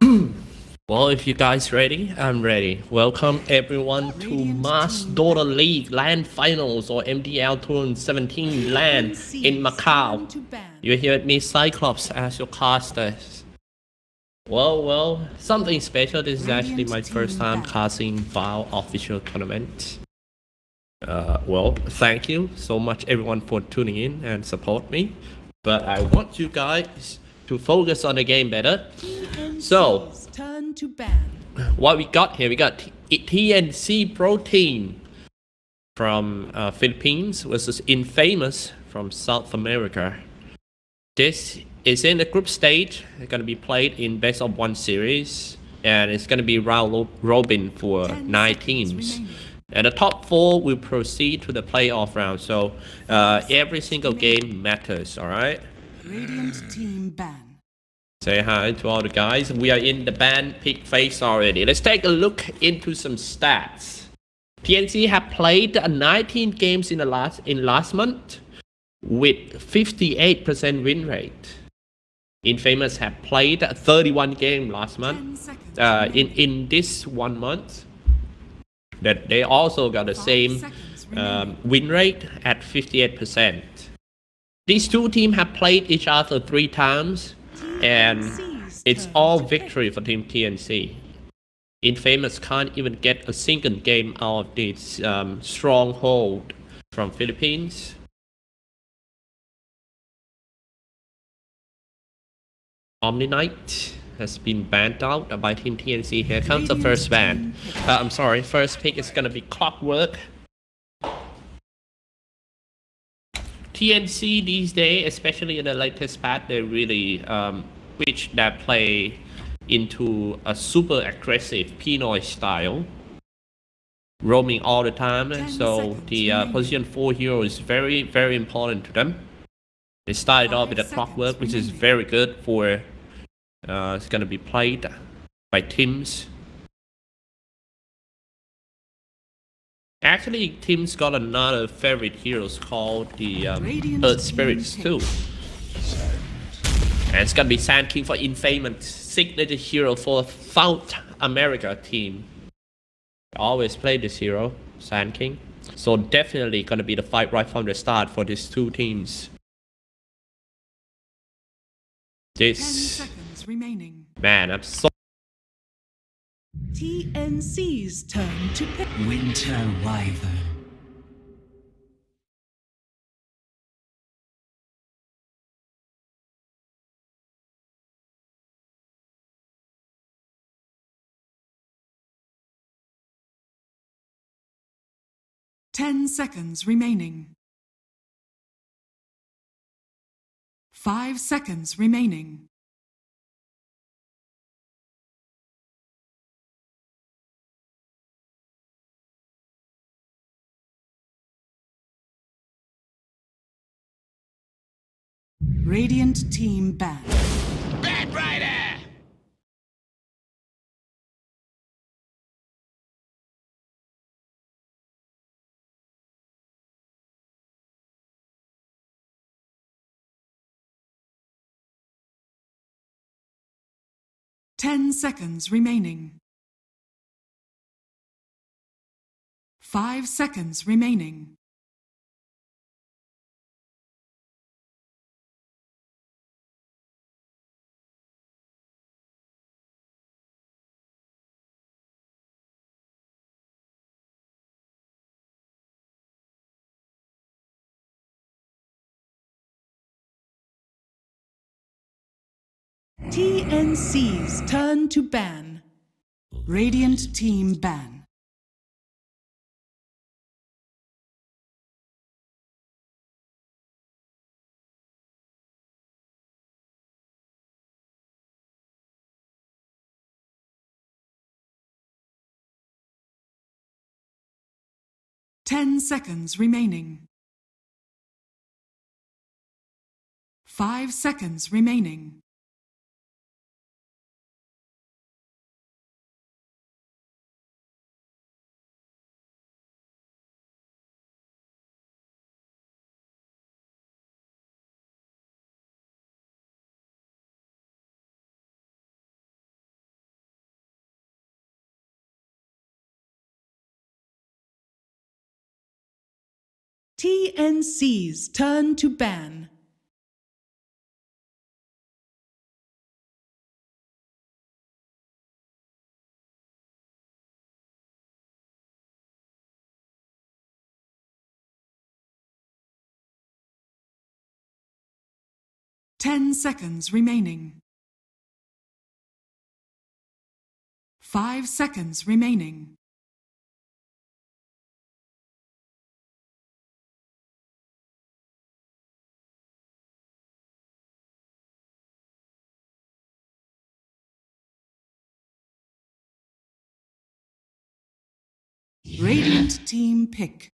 Well, if you guys ready, I'm ready. Welcome everyone to Mars Dota League LAN Finals or MDL 2017 LAN in Macau. You're here with me, Cyclops, as your caster. Well, something special. This is actually my first time casting VAL official tournament. Well, thank you so much everyone for tuning in and support me. But I want you guys to focus on the game better. So, what we got here, we got TNC Pro Team from Philippines versus Infamous from South America. This is in the group stage. It's going to be played in best of 1 series, and it's going to be round robin for 9 teams. And the top 4 will proceed to the playoff round. So every single game matters. All right. Radiant team ban. Say hi to all the guys. We are in the ban pick phase already. Let's take a look into some stats. TNC have played 19 games in last month with 58% win rate. Infamous have played 31 games last month. In this 1 month, that they also got the same win rate at 58%. These two teams have played each other 3 times, and it's all victory for Team TNC. Infamous can't even get a single game out of this stronghold from Philippines. Omni Knight has been banned out by Team TNC. Here comes the first ban. I'm sorry, first pick is gonna be Clockwork. TNC these days, especially in the latest patch, they really switch that play into a super aggressive Pinoy style, roaming all the time. So the position 4 hero is very, very important to them. They started off with a Clockwork, which is very good for it's gonna be played by teams. Actually, teams got another favorite heroes called the Earth Spirits too. And it's gonna be Sand King for Infamous, signature hero for South America team. I always play this hero, Sand King. So definitely gonna be the fight right from the start for these two teams. This 10 seconds remaining. Man, I'm so TNC's turn to pick. Winter Wyvern. Ten seconds remaining. 5 seconds remaining. Radiant team ban. Bad Rider! Ten seconds remaining. 5 seconds remaining. TNC's turn to ban. Radiant team ban. Ten seconds remaining. 5 seconds remaining. TNC's turn to ban. Ten seconds remaining. 5 seconds remaining. Radiant team pick.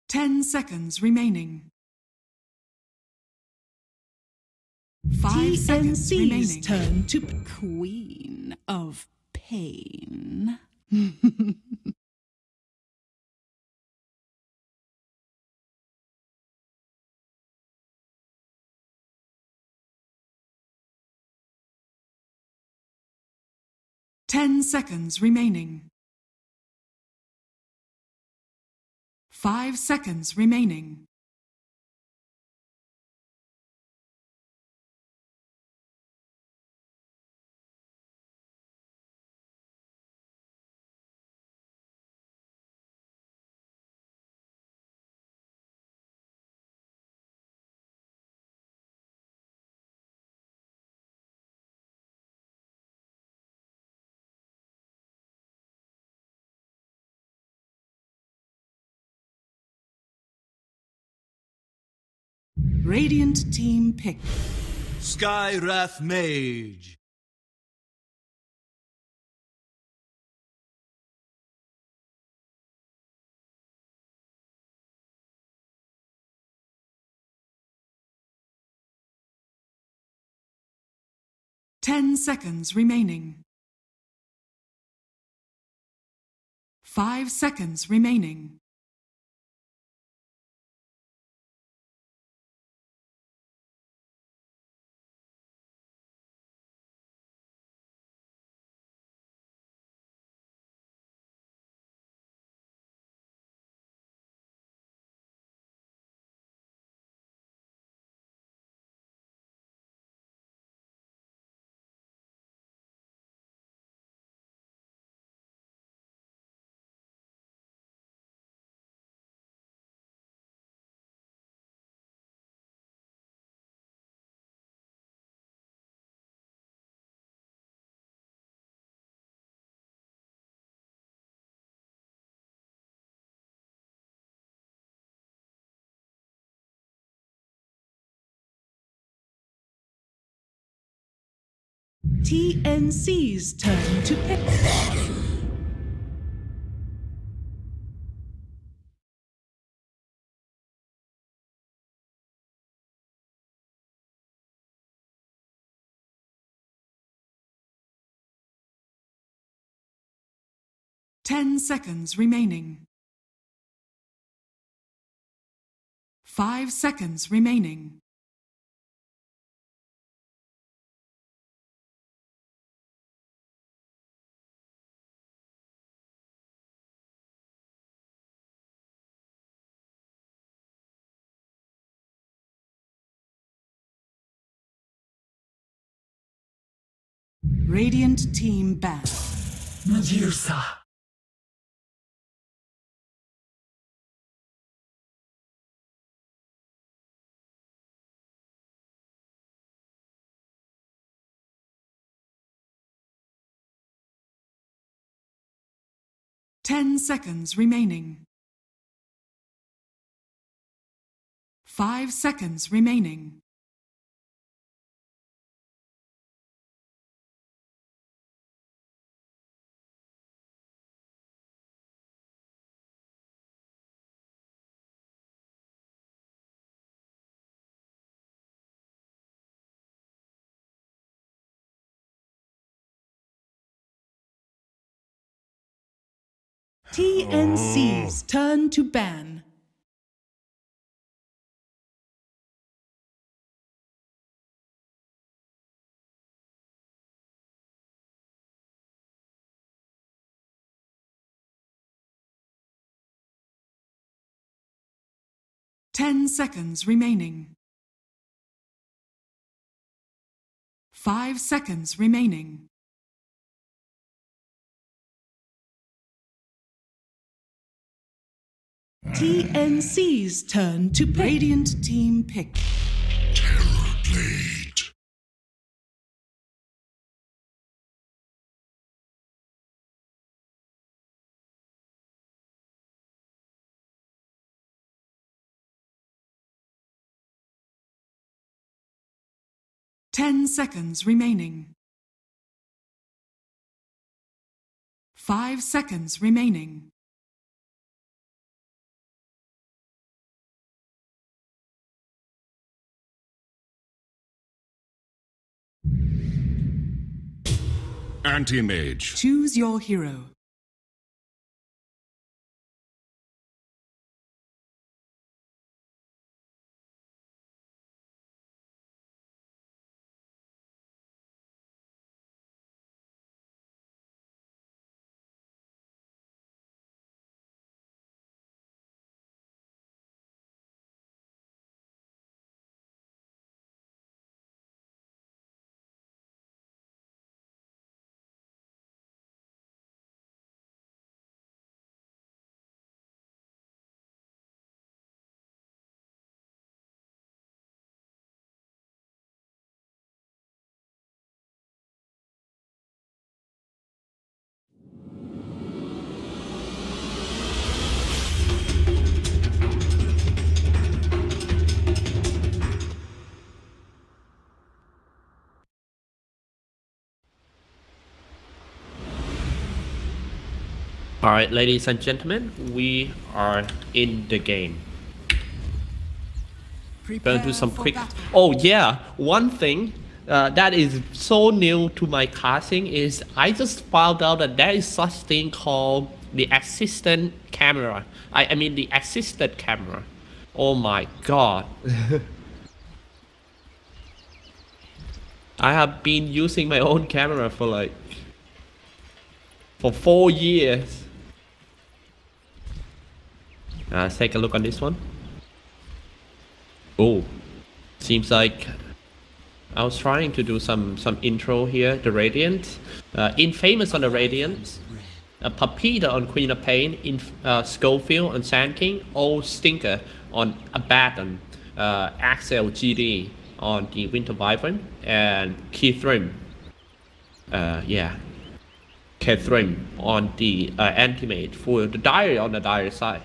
Ten seconds remaining. 5 seconds remaining. Turn to Queen of Pain. 10 seconds remaining. 5 seconds remaining. Radiant team pick. Skywrath Mage. Ten seconds remaining. 5 seconds remaining. TNC's turn to pick. Ten seconds remaining. 5 seconds remaining. Radiant team ban. Medusa. Ten seconds remaining. 5 seconds remaining. TNC's turn to ban. Ten seconds remaining. 5 seconds remaining. TNC's turn to pick. Radiant team pick. Terror Blade. Ten seconds remaining. 5 seconds remaining. Anti-Mage. Choose your hero. Alright, ladies and gentlemen, we are in the game. Going to some quick... Oh yeah, one thing that is so new to my casting is I just found out that there is such thing called the assistant camera. I mean the assisted camera. Oh my god. I have been using my own camera for 4 years. Let's take a look on this one. Oh, seems like I was trying to do some intro here. The Radiant, Infamous on the Radiant, Papita on Queen of Pain, Schofield on Sand King, Old Stinker on Abaddon, Axel GD on the Winter Wyvern, and Keithrim. Catherine on the Anti-Mage for the Dire on the Dire side.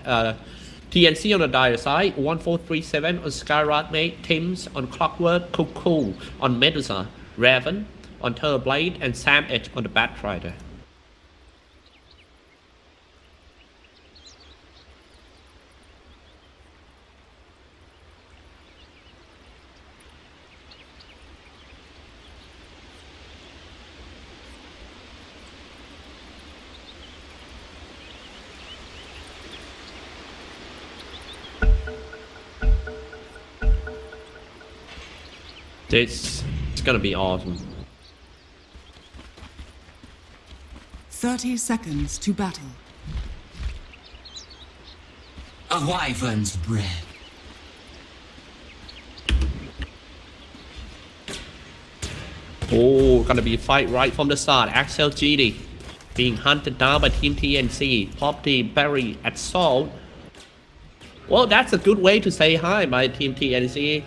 TNC on the Dire side, 1437 on Skyrat Mate, Tim's on Clockwork, Cuckoo on Medusa, Raven on Terrorblade, and Sam Edge on the Batrider. This is gonna be awesome. 30 seconds to battle. A wyvern's breath. Oh, gonna be a fight right from the start. Axel GD being hunted down by Team TNC. Pop the Berry Assault. Well, that's a good way to say hi by Team TNC.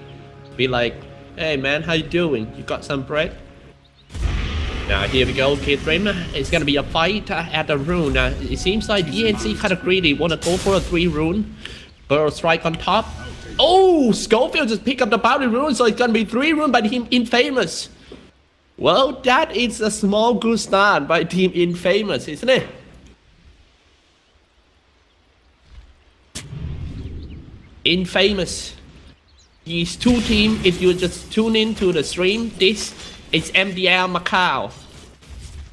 Be like, hey man, how you doing? You got some bread? Now here we go, Keithrim. It's gonna be a fight at the rune. It seems like TNC kind of greedy. Wanna go for a 3 rune. Burrow strike on top. Oh, Schofield just picked up the bounty rune, so it's gonna be 3 rune by Team Infamous. Well, that is a small good start by Team Infamous, isn't it? Infamous. These two teams, if you just tune in to the stream, this is MDL Macau.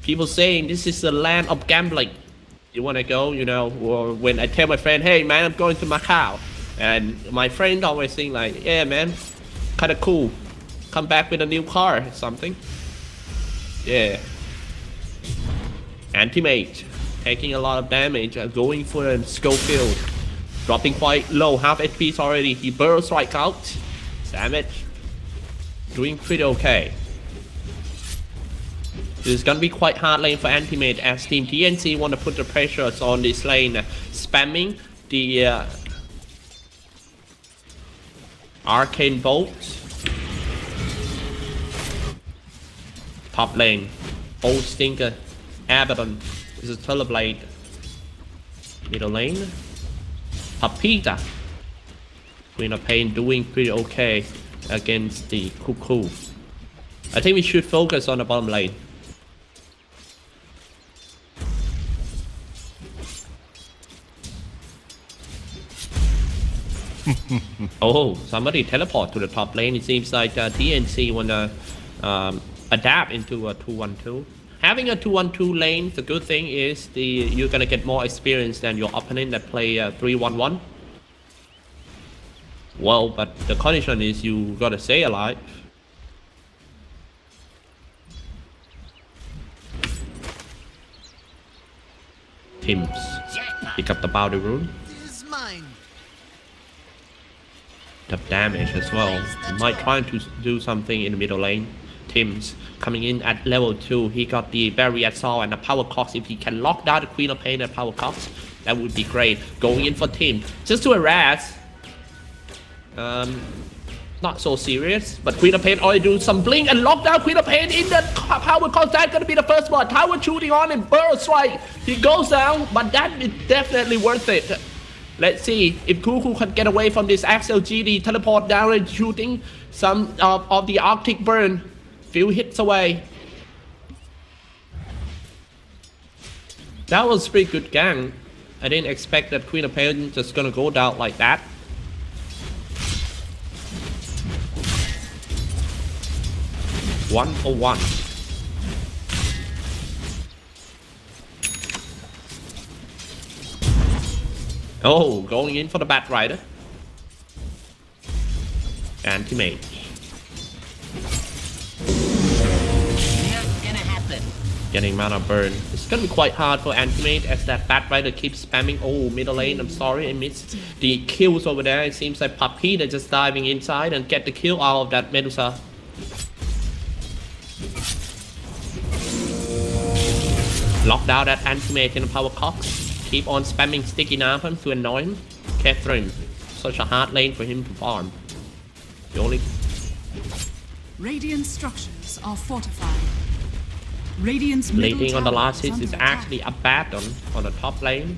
People saying this is the land of gambling. You wanna go, you know, or when I tell my friend, hey man, I'm going to Macau. And my friend always think like, yeah man, kinda cool. Come back with a new car or something. Yeah. Anti-mage. Taking a lot of damage, going for a Schofield. Dropping quite low, half HP already. He burrow strike out. Damage. Doing pretty okay. This is gonna be quite hard lane for Anti-mage as Team TNC want to put the pressures on this lane, spamming the Arcane Bolt. Top lane. Old Stinker. Abaddon. This is Teleblade. Middle lane. Papita. Queen of Pain doing pretty okay against the Cuckoo. I think we should focus on the bottom lane. Oh, somebody teleport to the top lane. It seems like TNC wanna adapt into a 2-1-2. Having a 2-1-2 lane, the good thing is you're gonna get more experience than your opponent that play 3-1-1. Well, but the condition is you gotta stay alive. Teams pick up the bounty rune. The damage as well. Might try to do something in the middle lane. Tim's coming in at level 2. He got the Barrier Assault and the Power Cox. If he can lock down the Queen of Pain and Power Cox, that would be great. Going in for Tim. Just to harass. Not so serious. But Queen of Pain already do some blink and lock down Queen of Pain in the Power Cox. That's gonna be the first one. Tower shooting on and Burrow Strike. He goes down, but that is definitely worth it. Let's see if Cuckoo can get away from this Axel GD teleport down and shooting some of the Arctic Burn. Few hits away. That was pretty good gang. I didn't expect that Queen of Pain just gonna go down like that. One for one. Oh, going in for the Bat Rider. Anti-mage. Getting mana burn. It's gonna be quite hard for Anti-mage as that Bat Rider keeps spamming. Oh, middle lane, I'm sorry, I missed the kills over there. It seems like Papita just diving inside and get the kill out of that Medusa. Lock down that Anti-mage in the Power Cox. Keep on spamming Sticky Napalm to annoy him. Catherine, such a hard lane for him to farm. The only... Radiant structures are fortified. Radiant's Lating on the last hit is actually Abaddon on the top lane.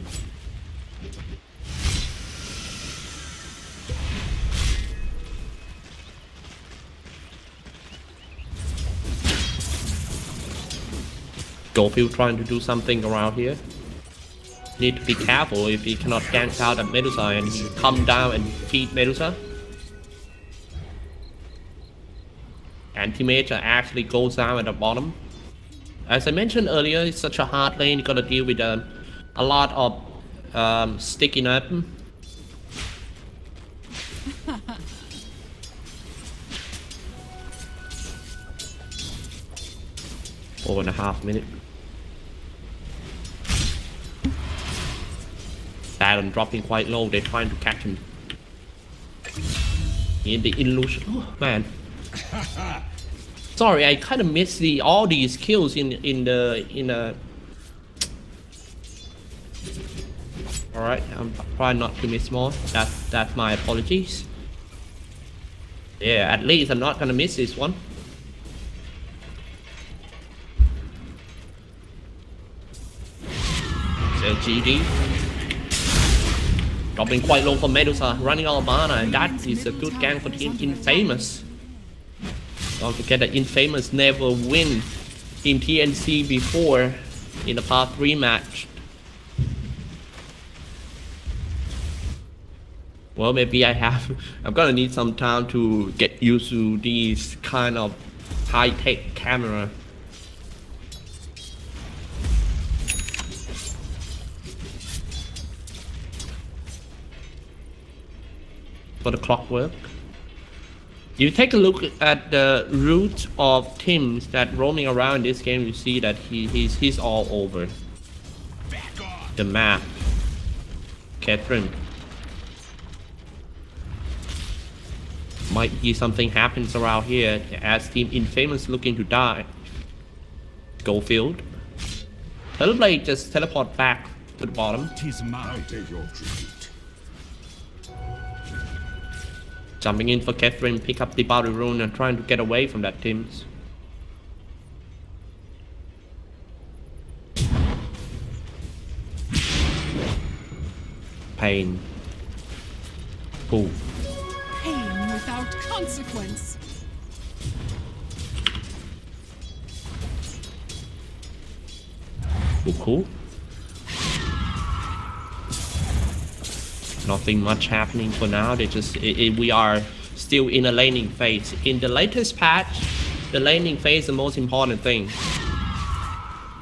Gofield trying to do something around here. Need to be careful if he cannot gank out at Medusa and he come down and feed Medusa. Anti-mage actually goes down at the bottom. As I mentioned earlier, it's such a hard lane. You gotta deal with a lot of sticking up. 4.5 minutes. Baron dropping quite low. They're trying to catch him. In the illusion. Oh man. Sorry, I kind of missed all these kills in the. All right, I'm trying not to miss more. That's my apologies. Yeah, at least I'm not gonna miss this one. So GD. Dropping quite low for Medusa, running out of mana, and that is a good gang for Team Infamous. Don't forget that Infamous never win Team TNC before in the past 3 match. Well, maybe I'm gonna need some time to get used to these kind of high-tech camera. for the clockwork. You take a look at the route of teams that roaming around this game, you see that he's all over the map. Catherine. Might be something happens around here as Team Infamous looking to die. Schofield. Hellblade just teleport back to the bottom. Tis my day your tribute. Jumping in for Catherine, pick up the battle rune and trying to get away from that team. Pain. Cool. Pain without consequence. Cool. Nothing much happening for now. They just we are still in a laning phase. In the latest patch, the laning phase is the most important thing.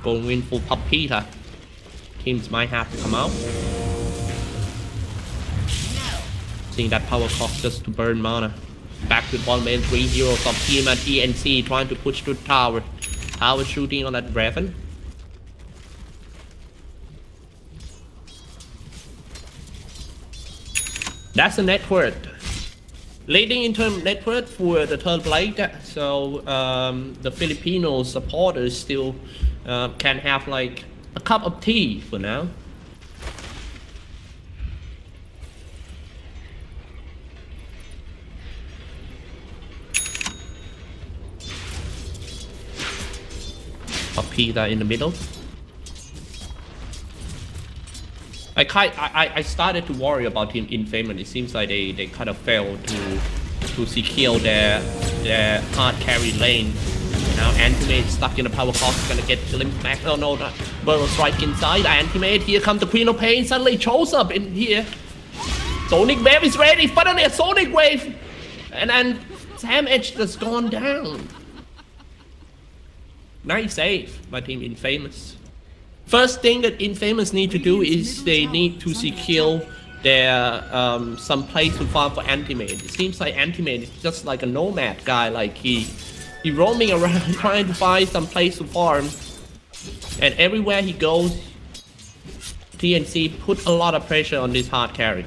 Going in for Papita. Teams might have to come out. Seeing that power cost just to burn mana. Back to the bottom lane, 3 heroes of team at TNC trying to push to the tower. Tower shooting on that Raven. That's the net worth. Leading in terms of net worth for the third blade, so the Filipino supporters still can have like a cup of tea for now. Papita in the middle. I started to worry about Team Infamous. It seems like they kind of failed to secure their hard carry lane. Now Antimate stuck in the power cost, gonna get glimpsed back. Oh no, not Burrow strike inside. Antimate, here comes the Queen of Pain, suddenly shows up in here. Sonic Wave is ready, finally a Sonic Wave! And then Sam Edge just gone down. Nice save by Team Infamous. First thing that Infamous need to do is they need to secure their some place to farm for Antimate. It seems like Antimate is just like a nomad guy, like he roaming around trying to find some place to farm, and everywhere he goes, TNC put a lot of pressure on this hard carry.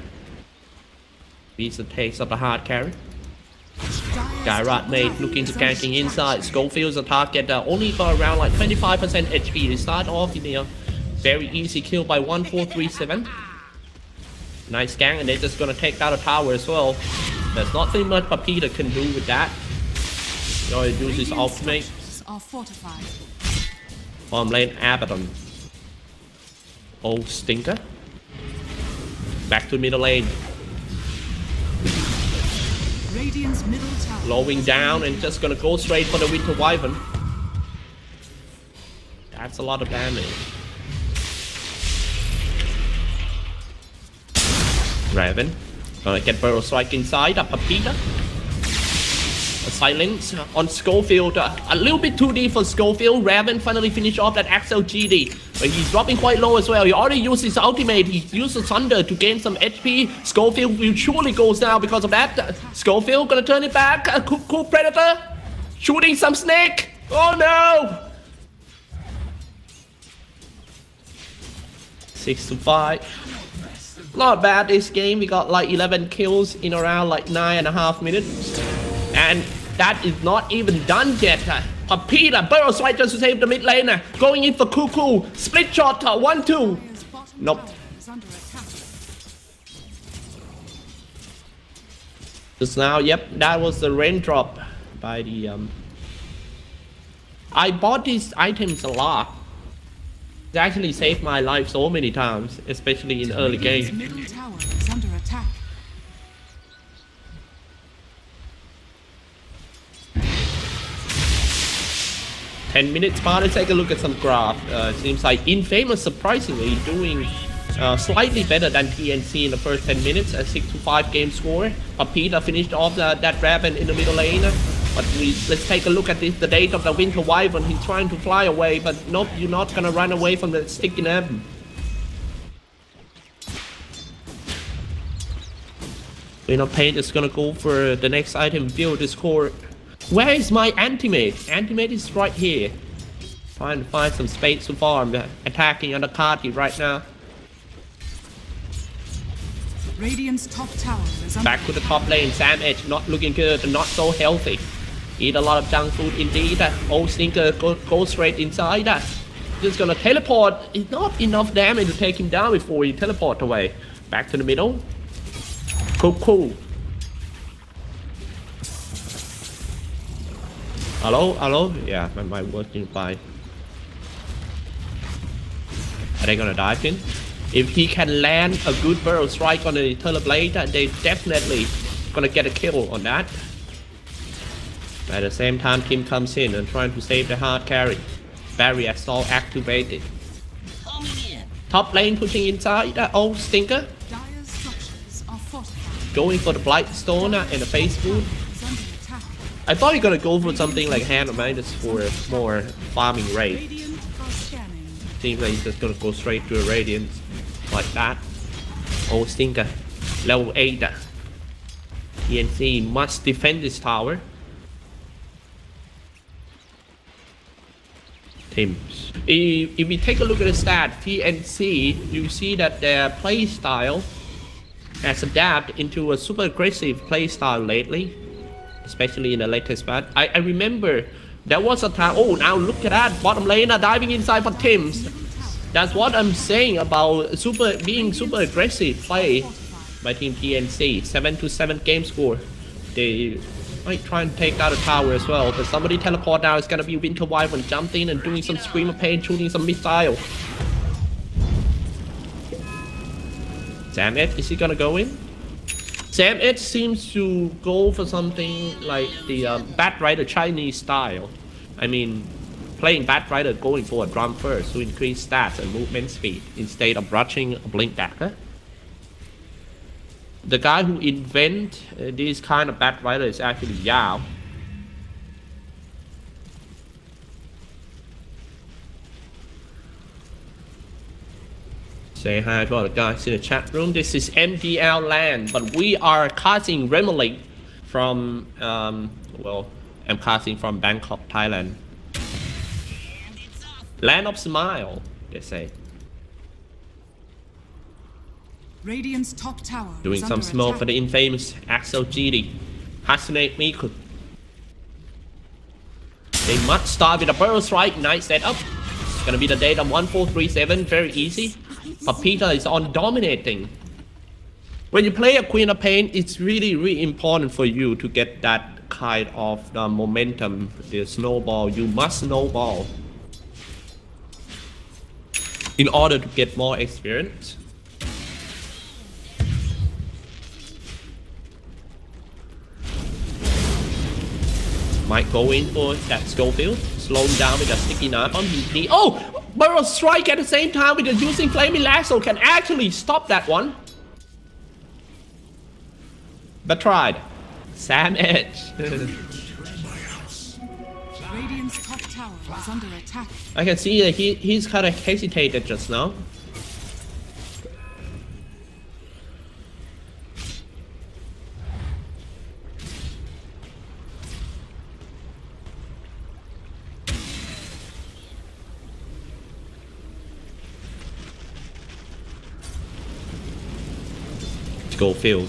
Here's a taste of the hard carry. Gyrat made looking to ganking inside. Schofield's a target only for around like 25% HP. They start off in a very easy kill by 1437. Nice gang, and they're just gonna take down the tower as well. There's nothing much Papita can do with that. He already uses his ultimate. Bottom lane Abaddon. Old stinker. Back to middle lane. Radiant's middle tower. Slowing down and just gonna go straight for the Winter Wyvern. That's a lot of damage. Raven. Gonna get Burrow Strike inside. Papita. A silence on Schofield. A little bit too deep for Schofield. Raven finally finished off that Axel GD. But he's dropping quite low as well. He already used his ultimate. He used the Thunder to gain some HP. Schofield will surely goes down because of that. Schofield gonna turn it back. Cool Predator. Shooting some snake. Oh no! 6-5. Not bad this game. We got like 11 kills in around like 9.5 minutes. And that is not even done yet. Papita, Burrow Strike just to save the mid lane. Going in for Cuckoo. Split shot, 1-2. Nope. Just now, yep, that was the raindrop by the I bought these items a lot. It actually saved my life so many times, especially in early game. Middle tower is under attack. Minutes part. Let's take a look at some graph. Seems like Infamous surprisingly doing slightly better than TNC in the first 10 minutes. A 6-5 game score. Papita finished off that Raven in the middle lane. But let's take a look at this. The date of the Winter Wyvern. He's trying to fly away, but nope, you're not gonna run away from the sticky nab. Queen of Pain is gonna go for the next item, build the score. Where is my anti-mage? Anti-mage is right here. Trying to find some space to farm. Attacking on the Cardi right now. Radiant's top tower is under Back to the top lane. Sam Edge not looking good, not so healthy. Eat a lot of junk food indeed. Old Stinker go straight inside. Just gonna teleport. It's not enough damage to take him down before he teleport away. Back to the middle. Cool. Hello? Yeah, my working fine. Are they gonna dive in? If he can land a good barrel strike on the Eternal Blade, they definitely gonna get a kill on that. At the same time, Kim comes in and trying to save the hard carry. Barrier Assault activated. Top lane pushing inside that old Stinker. Dire's structures are fortified. Going for the Blightstone and the Face Boot. Is under attack. I thought you're gonna go for something like Hand of Midas for more farming rate. Radiant are scanning. Seems like he's just gonna go straight to a Radiance like that. Old Stinker. Level 8. TNC must defend this tower. Teams. If we take a look at the stat, TNC, you see that their play style has adapted into a super aggressive play style lately, especially in the latest patch. I remember there was a time. Oh, now look at that bottom laner diving inside for Tim's. That's what I'm saying about being super aggressive play by Team TNC. 7-7 game score. They might try and take out a tower as well, but somebody teleport now. It's gonna be Winter Wyvern jumping in and doing some Scream of Pain, shooting some missile. Sam Edge, is he gonna go in? Sam Edge seems to go for something like the Bat Rider Chinese style. I mean, playing Bat Rider going for a drum first to increase stats and movement speed instead of rushing a Blink Dagger. The guy who invented this kind of Bat Rider is actually Yao. Say hi to all the guys in the chat room. This is MDL land, but we are casting remotely from, well, I'm casting from Bangkok, Thailand. Land of Smile, they say. Radiant's top tower Doing is some under smoke attack. for the infamous Axel GD. Hasnate Miku. They must start with a barrel strike. Nice setup. It's gonna be the data 1437. Very easy. But Peter is on dominating. When you play a Queen of Pain, it's really important for you to get that kind of momentum, the snowball. You must snowball in order to get more experience. Might go in for that Schofield. Slow him down with a sticky knife on BP. Oh! Barrel strike at the same time with the using Flaming Lasso can actually stop that one. But tried. Sam Edge. Radiant's top tower is under attack. I can see that he's kind of hesitated just now. Schofield.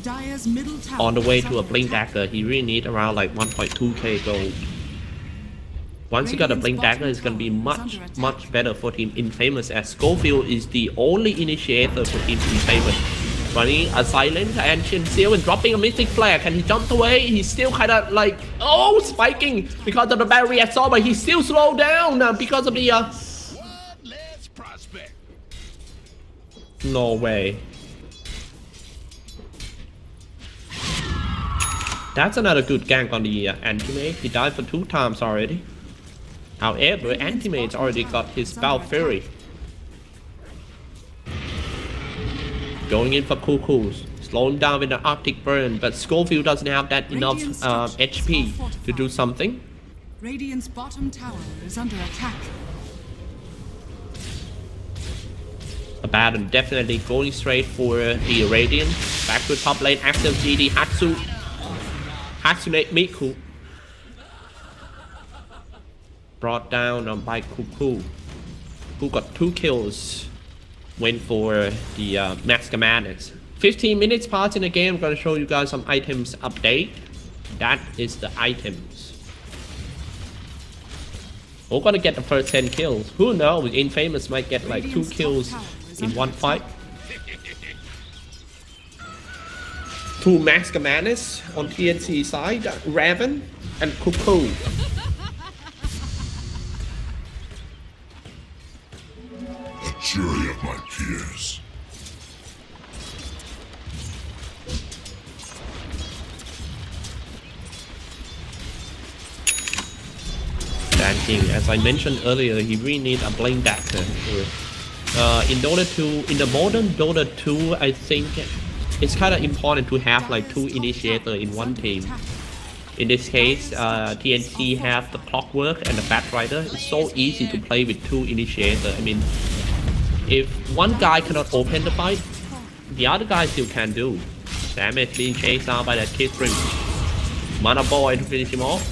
Dire's middle tower On the way is to a under Blink attack. Dagger, he really need around like 1.2k gold. Once you got a Blink Dagger, it's gonna be much better for Team Infamous, as Schofield is the only initiator for Team Infamous. Running a silent ancient seal and dropping a Mystic Flare. Can he jump away? He's still kind of like, oh, spiking because of the barrier assault, but he's still slowed down because of the no way. That's another good gank on the Anti-Mage. He died for 2 times already. However, Anti-Mage's already got his Spell Fury. Going in for Cuckoos. Slowing down with the Arctic Burn, but Schofield doesn't have that enough HP to do something. Radiant's bottom tower is under attack. A Abaddon definitely going straight for the Radiant. Back to top lane, active GD Hatsune Miku. Brought down by Cuckoo, who got 2 kills. Went for the Mask of Madness. 15 minutes passed in the game. I'm gonna show you guys some items update. That is the items. We're gonna get the first 10 kills. Who knows? Infamous might get like 2 kills in one fight. 2 Mask of Madness on TNC side. Raven and Cuckoo. Jury of my peers. King, as I mentioned earlier, he really needs a blink dagger. In the modern Dota 2, I think it's kind of important to have like 2 initiators in one team. In this case, TNC have the Clockwork and the Batrider. It's so easy to play with 2 initiators. I mean, if one guy cannot open the fight, the other guy still can do. Damage being chased out by that Kid Rim. Mana Boy to finish him off.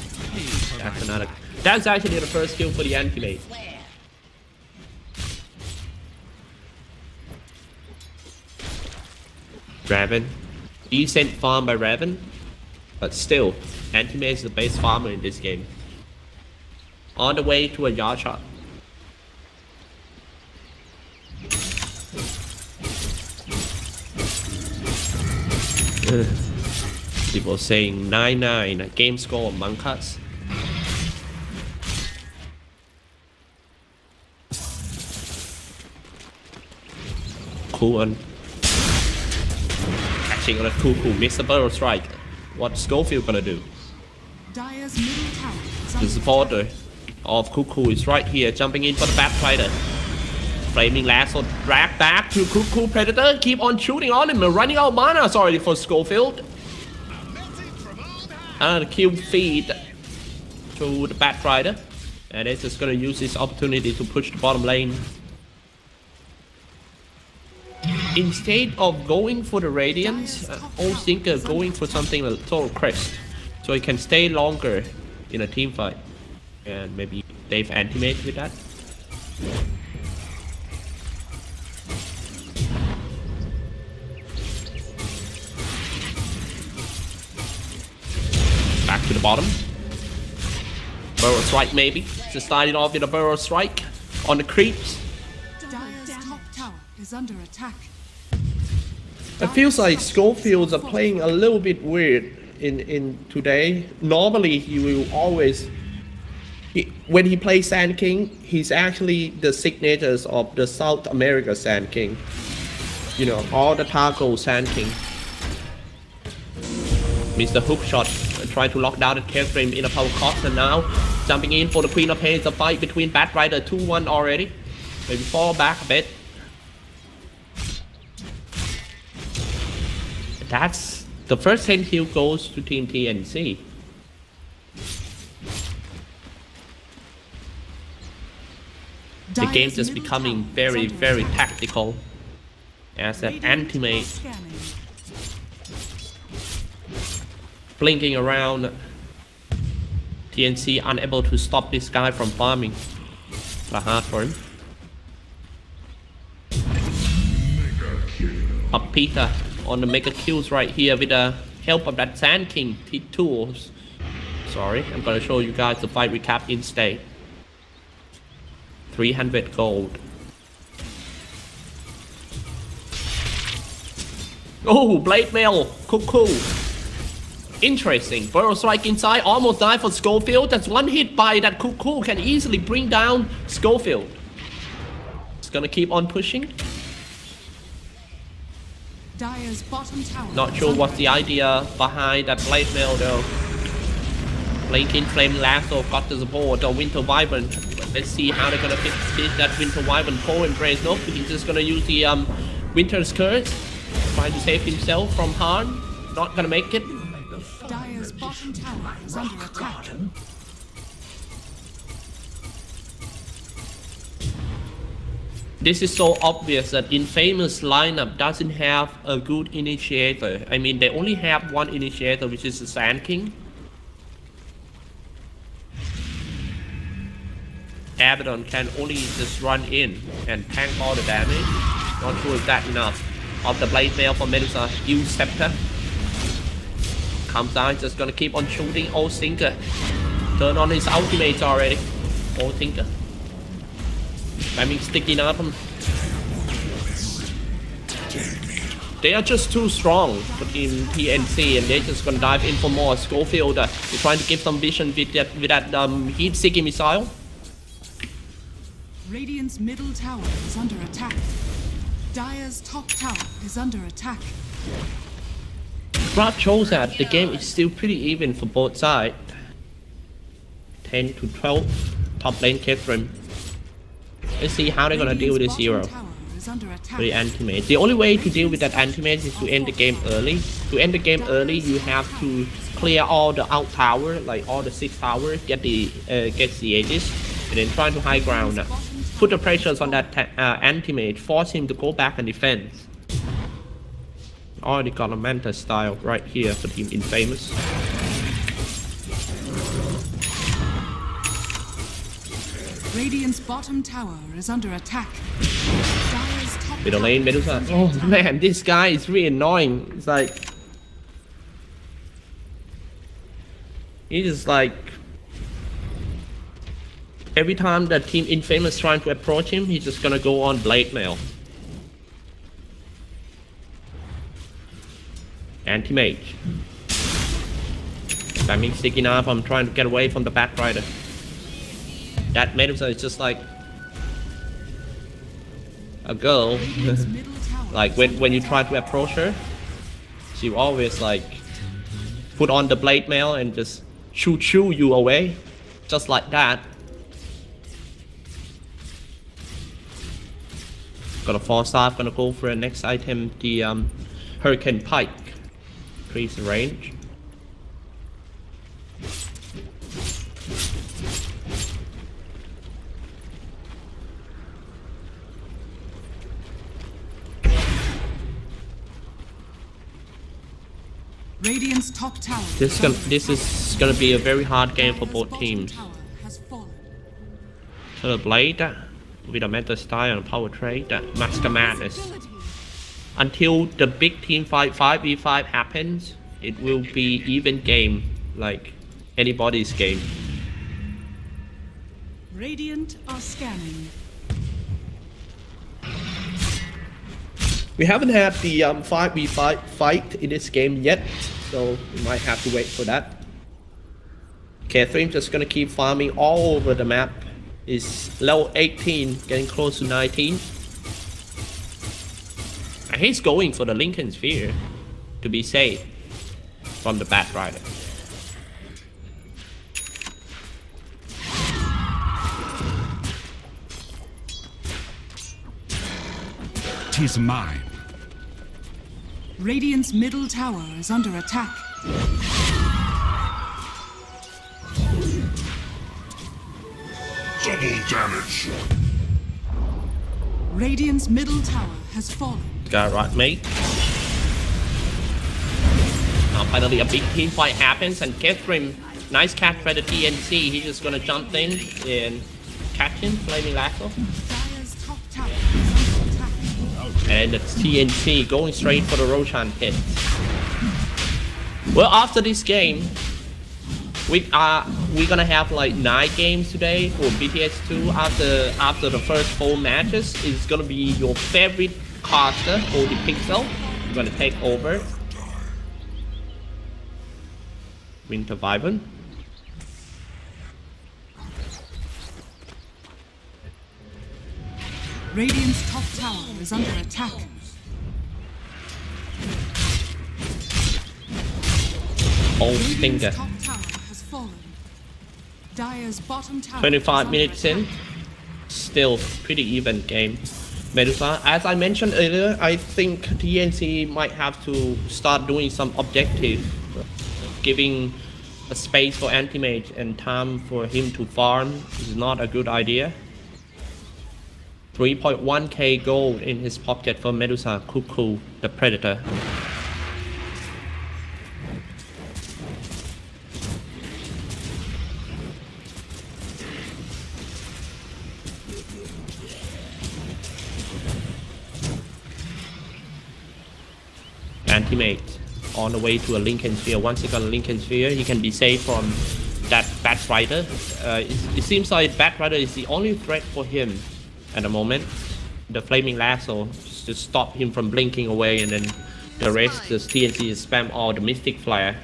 That's another. That's actually the first kill for the anti-mate. Raven. Decent farm by Raven. But still, anti-mate is the best farmer in this game. On the way to a yard shot. People saying 9-9 game score among us. Cool one. Catching on a cool Mr. Burrow strike. What's Schofield gonna do? The supporter of Cuckoo is right here, jumping in for the Batrider. Flaming lasso drag back to Cuckoo Predator. Keep on shooting on him. Running out mana. Sorry for Schofield. And the kill feed to the Batrider. And it's just gonna use this opportunity to push the bottom lane. Instead of going for the Radiance, I think going for something like Total Crest, so he can stay longer in a team fight. And maybe they've anti-mate with that. Back to the bottom. Burrow strike maybe. Just starting off with a Burrow strike on the creeps. Dire's top tower is under attack. It feels like Schofields are playing a little bit weird in today. Normally he will always, when he plays Sand King, he's actually the signatures of the South America Sand King. You know, all the taco Sand King. Mr. Hookshot trying to lock down the kill frame in a power cost, and now jumping in for the Queen of Pain. It's a fight between Batrider 2-1 already. Maybe fall back a bit. That's the first 10 kill goes to Team TNC. The game's just becoming very tactical as an anti-mate blinking around. TNC unable to stop this guy from farming. But hard for him. Up Peter on the mega kills right here with the help of that Sand King tools. Sorry, I'm gonna show you guys the fight recap instead. 300 gold. Oh, Blade Mail, Cuckoo. Interesting. Burrow strike inside, almost died for Schofield. That's one hit by that Cuckoo can easily bring down Schofield. It's gonna keep on pushing. Dire's bottom tower. Not sure what's the idea behind that Blade Mail though. Blinking Flame Lasso got the support of Winter Wyvern. Let's see how they're gonna fit that Winter Wyvern Poe and Brace. Nope, he's just gonna use the Winter's Curse. Trying to save himself from harm. Not gonna make it. Dire's bottom tower is under attack. This is so obvious that Infamous lineup doesn't have a good initiator. I mean, they only have one initiator, which is the Sand King. Abaddon can only just run in and tank all the damage. Not sure if that's enough. Of the Blade Mail for Medusa, use Scepter. Comes down, just gonna keep on shooting old Stinker. Turn on his ultimates already. Old Tinker. Spamming Sticky Napalm. They are just too strong for Team TNC, and they're just gonna dive in for more. Schofield, they're trying to give some vision with that heat-seeking missile. Radiant's middle tower is under attack. Dire's top tower is under attack. Graph shows that the game is still pretty even for both sides. 10 to 12, top lane Catherine. Let's see how they're gonna deal with this hero. The anti-mage. The only way to deal with that anti-mage is to end the game early. To end the game early, you have to clear all the out tower, like all the 6 towers, get the Aegis, and then try to high ground. Put the pressures on that anti-mage, force him to go back and defend. Already got a Manta style right here for Team Infamous. Radiant's bottom tower is under attack. Middle lane, Medusa. Oh man, this guy is really annoying. It's like... He's just like... Every time that Team Infamous trying to approach him, he's just gonna go on Blade Mail. Anti-mage. Spamming Sticky Knife, I'm trying to get away from the Backrider. That Medusa is just like a girl. Like when you try to approach her, she always like put on the Blade Mail and just shoo you away. Just like that. Got a 4-star, gonna go for the next item, the Hurricane Pike. Increase the range. Radiant's top tower. This is gonna be a very hard game for both teams. So the Blade with a Meta Style and Power Trade, Masker Madness. Until the big team fight 5v5 happens, it will be even game, like anybody's game. Radiant are scanning. We haven't had the 5v5 fight in this game yet, so we might have to wait for that. Catherine just gonna keep farming all over the map. Is level 18, getting close to 19. And he's going for the Lincoln Sphere to be safe from the Batrider. Tis mine. Radiant's middle tower is under attack. Double damage. Radiant's middle tower has fallen. Got right, mate. Now finally a big team fight happens and Catherine, nice catch by the TNC. He's just gonna jump in and catch him, Flaming Lasso. Dire's top tower is under attack. And it's TNC going straight for the Roshan pit. Well, after this game, we're gonna have like 9 games today for BTS 2. After the first 4 matches, it's gonna be your favorite caster, Holy Pixel. We're gonna take over. Winter Vibrant. Radiant's top tower is under attack. Old Stinger. Radiant's top tower has fallen. Dire's bottom tower 25 is minutes under in. Still pretty even game. Medusa, as I mentioned earlier, I think TNC might have to start doing some objective, giving a space for Anti-Mage and time for him to farm is not a good idea. 3.1k gold in his pocket for Medusa Cuckoo, the Predator. Anti-mate on the way to a Lincoln Sphere. Once he got a Lincoln Sphere, he can be saved from that Bat Rider. It seems like Bat Rider is the only threat for him at the moment. The Flaming Lasso just to stop him from blinking away, and then the rest, the TNC spam all the Mystic Flare.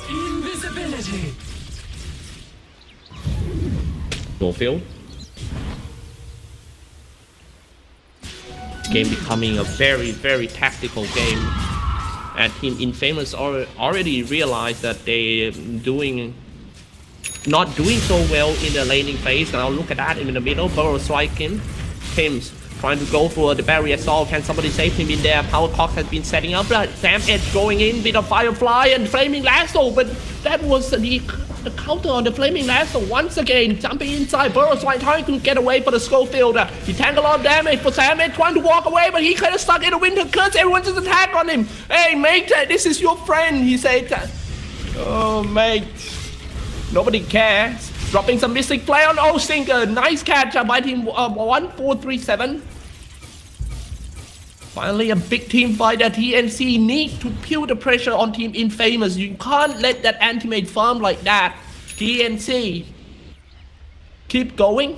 Invisibility. Goldfield. Game becoming a very tactical game, and Team Infamous already realized that they not doing so well in the laning phase. Now look at that in the middle, Burrow striking. Tim's trying to go for the barrier assault. Can somebody save him in there? Power Cox has been setting up. Sam Edge going in with a Firefly and Flaming Lasso, but that was the counter on the Flaming Lasso. Once again, jumping inside, Burrow trying to get away for the Schofield. He tanked a lot of damage for Sam Edge, trying to walk away, but he kind of stuck in the winter curse. Everyone just attack on him. Hey mate, this is your friend, he said. Oh mate, nobody cares. Dropping some Mystic Flare on O-Sinker. Nice catch by team 1437. Finally, a big team fight that TNC need to put the pressure on Team Infamous. You can't let that anti-mate farm like that. TNC, keep going.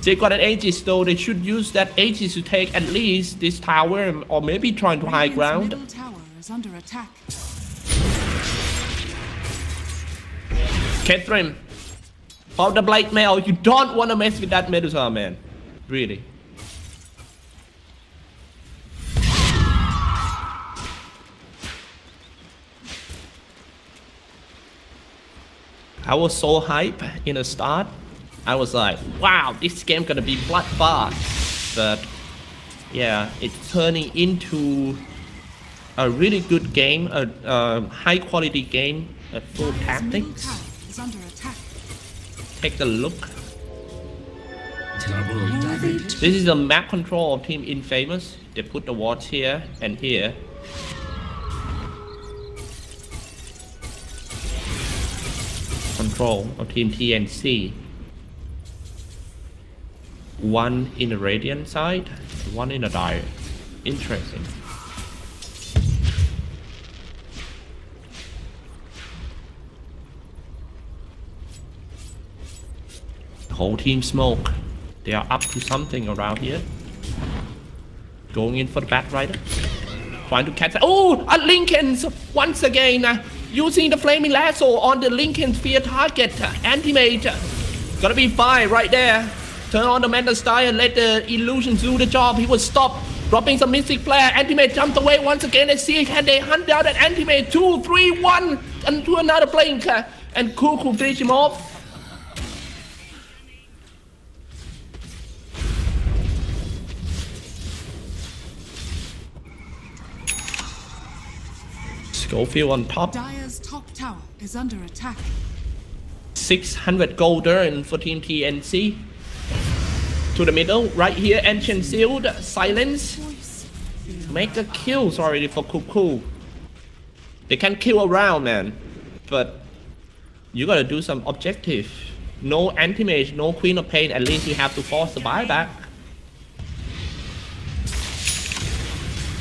They got an Aegis though. They should use that Aegis to take at least this tower, or maybe trying to high ground. Middle tower is under attack. Catherine, for the blackmail, you don't want to mess with that Medusa, man. Really. I was so hyped in the start. I was like, wow, this game gonna be bloodbath. But yeah, it's turning into a really good game, a high quality game, a full tactics. Is under attack. Take a look. This is the map control of Team Infamous. They put the wards here and here. Control of Team TNC. One in the Radiant side, one in the Dire. Interesting. The whole team smoke. They are up to something around here. Going in for the Bat Rider. Trying to catch. Oh, a Lincoln's once again. Using the Flaming Lasso on the Lincoln Sphere target. Anti-mate. Gonna be fine right there. Turn on the Mental Style and let the illusion do the job. He was stopped. Dropping some Mystic Flare. Anti-mate jumped away once again. Let's see, can they hunt down that Anti-mate? 2, 3, 1. And to another blink. And Cuckoo finish him off. Schofield on top. Dire's top tower is under attack. 600 gold earned for Team TNC. To the middle, right here, Ancient Shield, Silence. Make the kills already for Cuckoo. They can kill around, man. But you gotta do some objective. No anti-mage, no Queen of Pain. At least you have to force the buyback.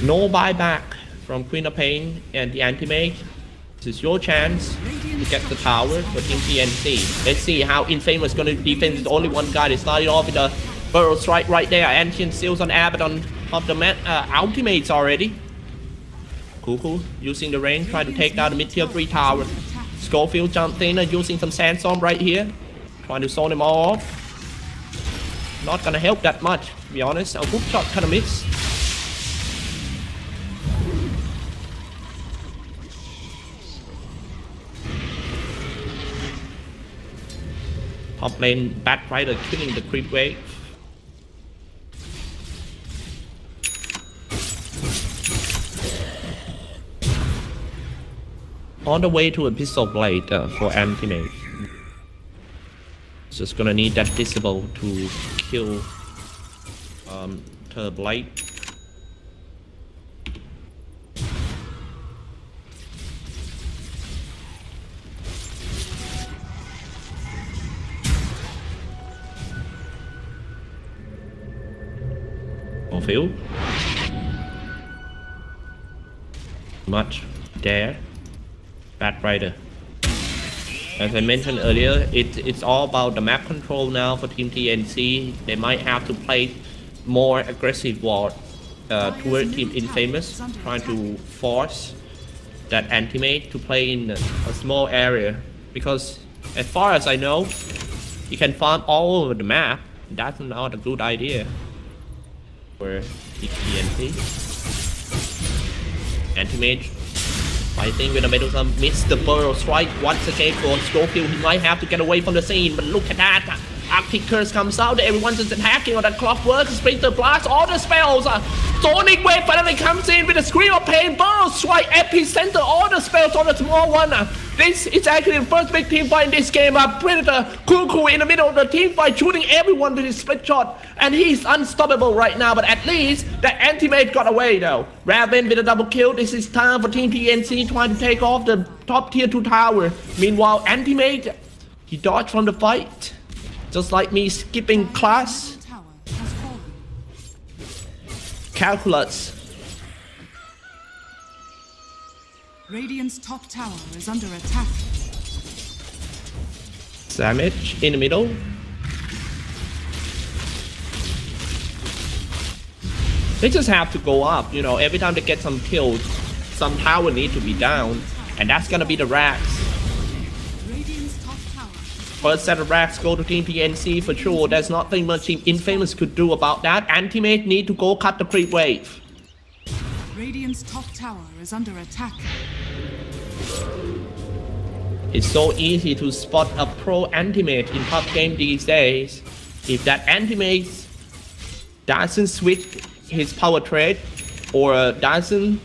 No buyback from Queen of Pain and the anti-mage. This is your chance to get the tower for Team TNC. Let's see how Infamous gonna defend. There's only one guy. They started off with a Burrow Strike right there. Ancient Seals on Abaddon of the ultimates already. Cuckoo using the range, trying to take down the mid-tier 3 tower. Schofield jumped in using some Sandstorm right here. Trying to zone them all off. Not gonna help that much, to be honest. A hook shot kinda missed. Top lane, Bat Rider killing the creep wave. On the way to a Pistol Blade for anti-mage. Just gonna need that disable to kill Blade. Field. Much there. Bad Rider. As I mentioned earlier, it's all about the map control now for Team TNC. They might have to play more aggressive Vods toward Team Infamous, trying to force that anti-mage to play in a small area. Because as far as I know, you can farm all over the map. That's not a good idea. TNC anti-mage fighting with a metal thumb, missed the burrow strike once again for Schofield. He might have to get away from the scene, but look at that. Arctic Curse comes out, everyone's just attacking on that clockwork, Splinter Blast, all the spells. Sonic Wave finally comes in with a scream of pain, burrow strike, epicenter, all the spells on the small one. This is actually the first big team fight in this game. Predator, Cuckoo in the middle of the team fight, shooting everyone with his split shot, and he's unstoppable right now, but at least the anti-mage got away though. Raven with a double kill. This is time for Team TNC trying to take off the top tier 2 tower. Meanwhile, anti-mage, he dodged from the fight. Just like me skipping class. Calculus. Radiant's top tower is under attack. Damage in the middle. They just have to go up, you know, every time they get some kills, some tower need to be down. And that's gonna be the racks. First set of racks go to Team TNC for sure. There's nothing much Team Infamous could do about that. Anti-mage need to go cut the creep wave. Radiant's top tower is under attack. It's so easy to spot a pro anti-mage in top game these days. If that anti-mage doesn't switch his power trade or doesn't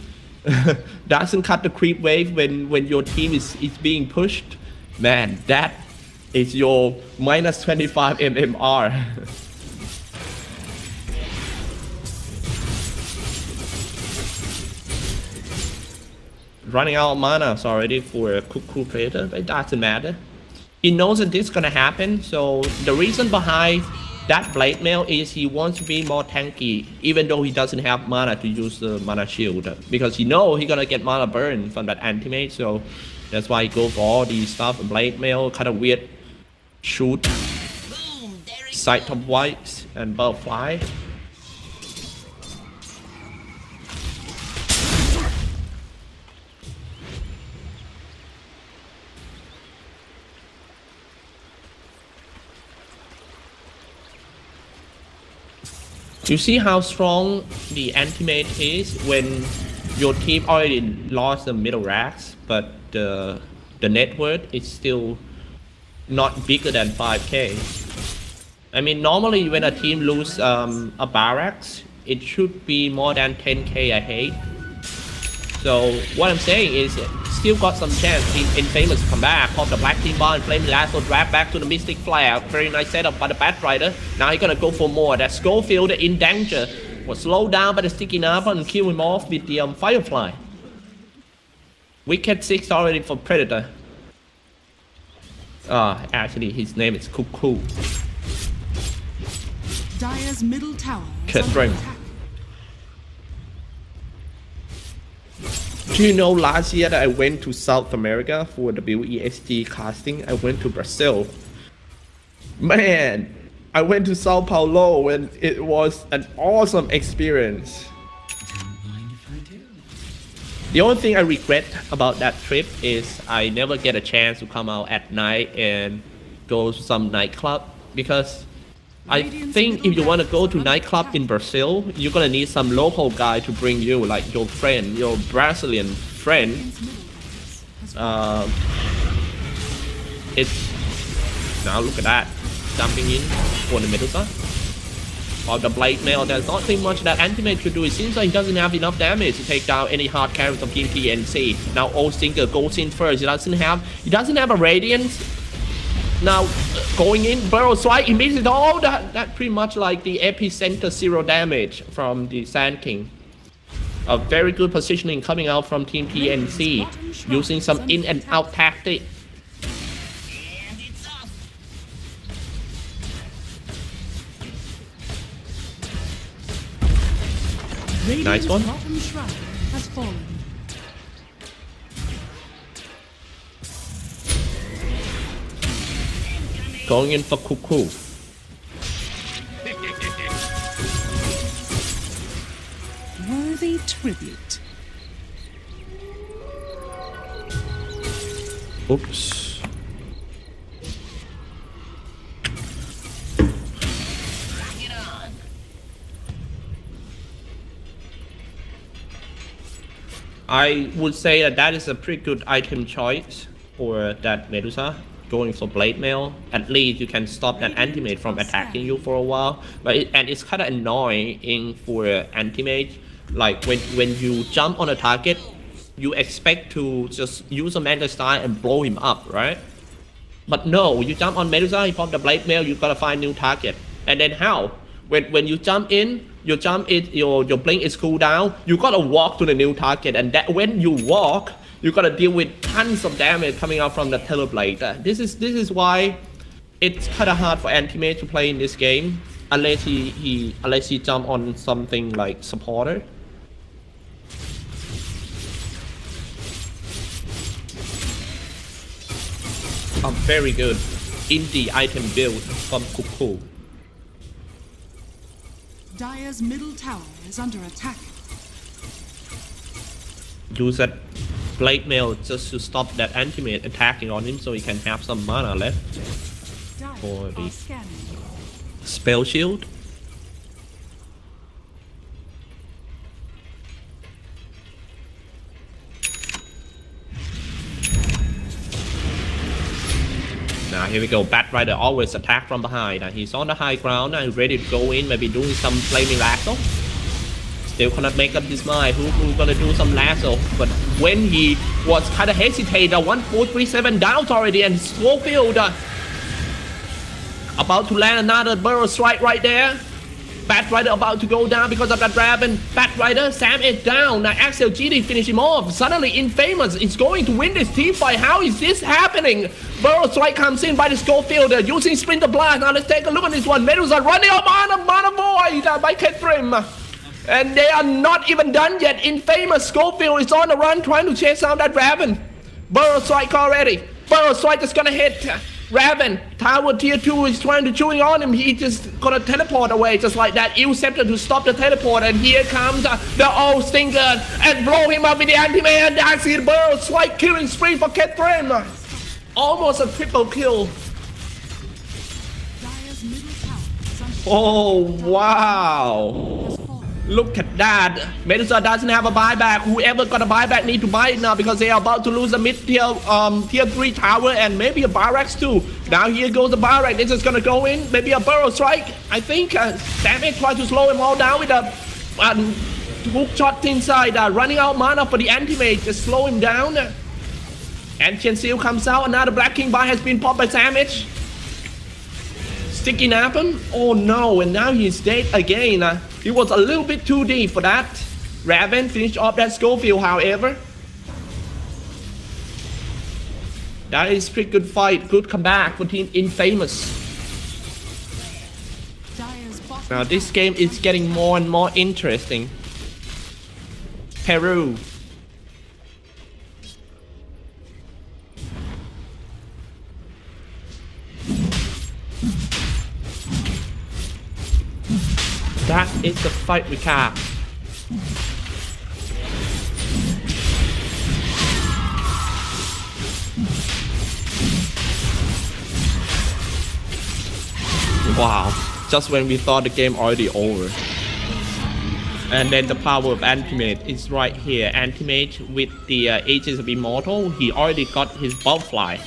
cut the creep wave when your team is being pushed, man, that is your minus 25 MMR. Running out of mana already for a Cuckoo Predator, but it doesn't matter. He knows that this is gonna happen, so the reason behind that Blade Mail is he wants to be more tanky, even though he doesn't have mana to use the mana shield. Because he knows he's gonna get mana burn from that anti-mage, so that's why he go for all these stuff. Blade Mail, kind of weird shoot, sight top whites, and butterfly. You see how strong the anti-mage is when your team already lost the middle racks, but the net worth is still not bigger than 5k. I mean, normally when a team lose a barracks, it should be more than 10k I hate. So what I'm saying is, still got some chance Team Infamous to come back, pop the black team bar and flame lasso, drag back to the Mystic Flare. Very nice setup by the Bad Rider. Now he's gonna go for more. That Schofield in danger was slowed down by the Sticky Nappa and kill him off with the Firefly. Wicked 6 already for Predator. Actually his name is Cuckoo. Dire's middle tower is Cut under attack. Do you know last year that I went to South America for the WESG casting? I went to Brazil. Man, I went to Sao Paulo and it was an awesome experience. The only thing I regret about that trip is I never get a chance to come out at night and go to some nightclub, because I think if you want to go to nightclub in Brazil, you're gonna need some local guy to bring you, like your friend, your Brazilian friend. It's now look at that, jumping in for the middle side. Or the Blade Mail, there's nothing much that anti-mage could do. It seems like he doesn't have enough damage to take down any hard carries of Team TNC. Now Old Stinker goes in first. He doesn't have a Radiance. Now, going in, barrel strike, he misses it all. That pretty much like the epicenter 0 damage from the Sand King. A very good positioning coming out from Team TNC, using some in and out tactic. Nice one. Has fallen. Going in for Cuckoo. Worthy tribute. Oops. I would say that that is a pretty good item choice for that Medusa. Going for Blade Mail, at least you can stop that anti-mage from attacking you for a while. But it's kind of annoying for anti-mage. Like when you jump on a target, you expect to just use a Manta Style and blow him up, right? But no, you jump on Medusa, you pop the Blade Mail, you gotta find new target. And then how? When you jump in, your blink is cooled down, you gotta walk to the new target, and that when you walk, you gotta deal with tons of damage coming out from the Teleblade. This is why it's kinda hard for anti-mage to play in this game, unless he jump on something like supporter. Very good indie item build from Cuckoo. Dire's middle tower is under attack. Use that Blade Mail just to stop that anti-mage attacking on him so he can have some mana left for the spell shield. Now here we go, Bat Rider always attack from behind. He's on the high ground and ready to go in, maybe doing some flaming lasso. Still cannot make up his mind who's gonna do some lasso. But when he was kinda hesitate, 1437 down already, and Schofield about to land another barrel strike right there. Bat Rider about to go down because of that Dragon. Bat Rider, Sam is down. Now Axel GD finish him off. Suddenly Infamous is going to win this team fight. How is this happening? Barrel strike comes in by the Schofield using Splinter Blast. Now let's take a look at this one. Medusa running up on Mana Void by Ketrim. And they are not even done yet. Infamous Schofield is on the run trying to chase down that Raven. Barrel strike already. Barrel strike is gonna hit Raven. Tower tier 2 is trying to chewing on him. He just gonna teleport away just like that. Ill Scepter to stop the teleport. And here comes the old Stinker and blow him up with the anti-man. That's it. Barrel strike killing spree for Ketrim. Almost a triple kill. Oh wow. Look at that. Medusa doesn't have a buyback. Whoever got a buyback need to buy it now because they are about to lose a mid-tier tier 3 tower and maybe a barracks too. Now here goes the barrack. This is gonna go in. Maybe a barrel strike. I think Damage tried to slow him all down with a hook shot inside. Running out mana for the anti-mage. Just slow him down. Ancient Seal comes out. Another Black King Bar has been popped by Damage. Sticky nap him. Oh no, and now he's dead again. He was a little bit too deep for that. Raven finished off that Schofield, however. That is pretty good fight. Good comeback for Team Infamous. Now this game is getting more and more interesting. Peru. That is the fight recap. Wow, just when we thought the game already over. And then the power of Anti-Mage is right here. Anti-Mage with the Aegis of Immortal, he already got his Bowfly.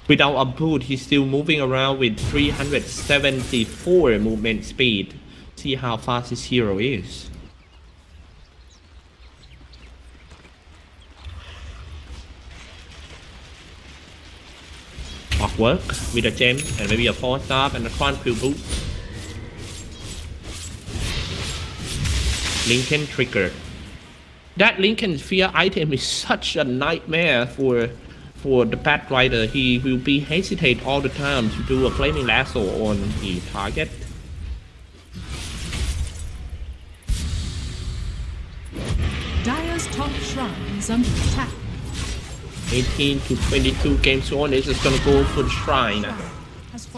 Without a boot, he's still moving around with 374 movement speed. See how fast this hero is. Work with a gem and maybe a 4-star and a Quantrill boot. Lincoln trigger. That Lincoln Sphere item is such a nightmare for the Bat Rider. He will be hesitate all the time to do a flaming lasso on the target. Dire's top shrine is under attack. 18 to 22 games on, is just gonna go for the shrine.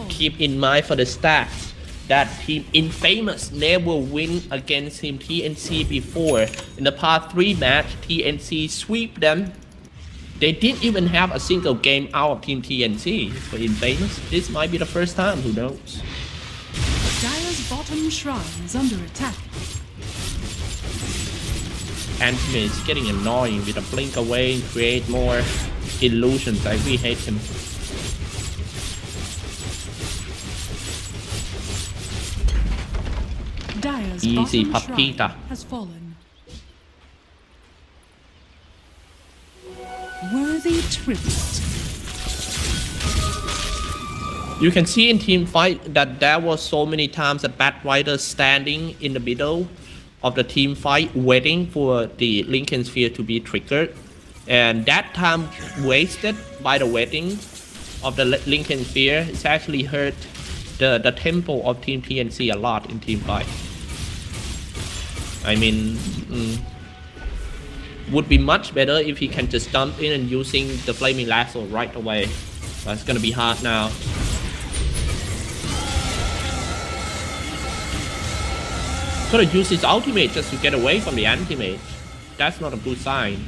Keep in mind for the stats that Team Infamous never win against Team TNC before. In the past 3 matches, TNC sweep them. They didn't even have a single game out of Team TNC. For Infamous, this might be the first time, who knows? Dire's bottom shrine is under attack. Anthony is getting annoying with a blink away and create more illusions. I really hate him. Dire's Easy bottom papita. shrine has fallen. Worthy tribute. You can see in team fight that there was so many times that Bat Rider standing in the middle of the team fight waiting for the Lincoln Sphere to be triggered, and that time wasted by the waiting of the Lincoln Sphere it's actually hurt the tempo of Team TNC a lot in team fight. I mean, would be much better if he can just jump in and using the flaming lasso right away. That's gonna be hard now. Gonna use his ultimate just to get away from the anti-mage. That's not a good sign.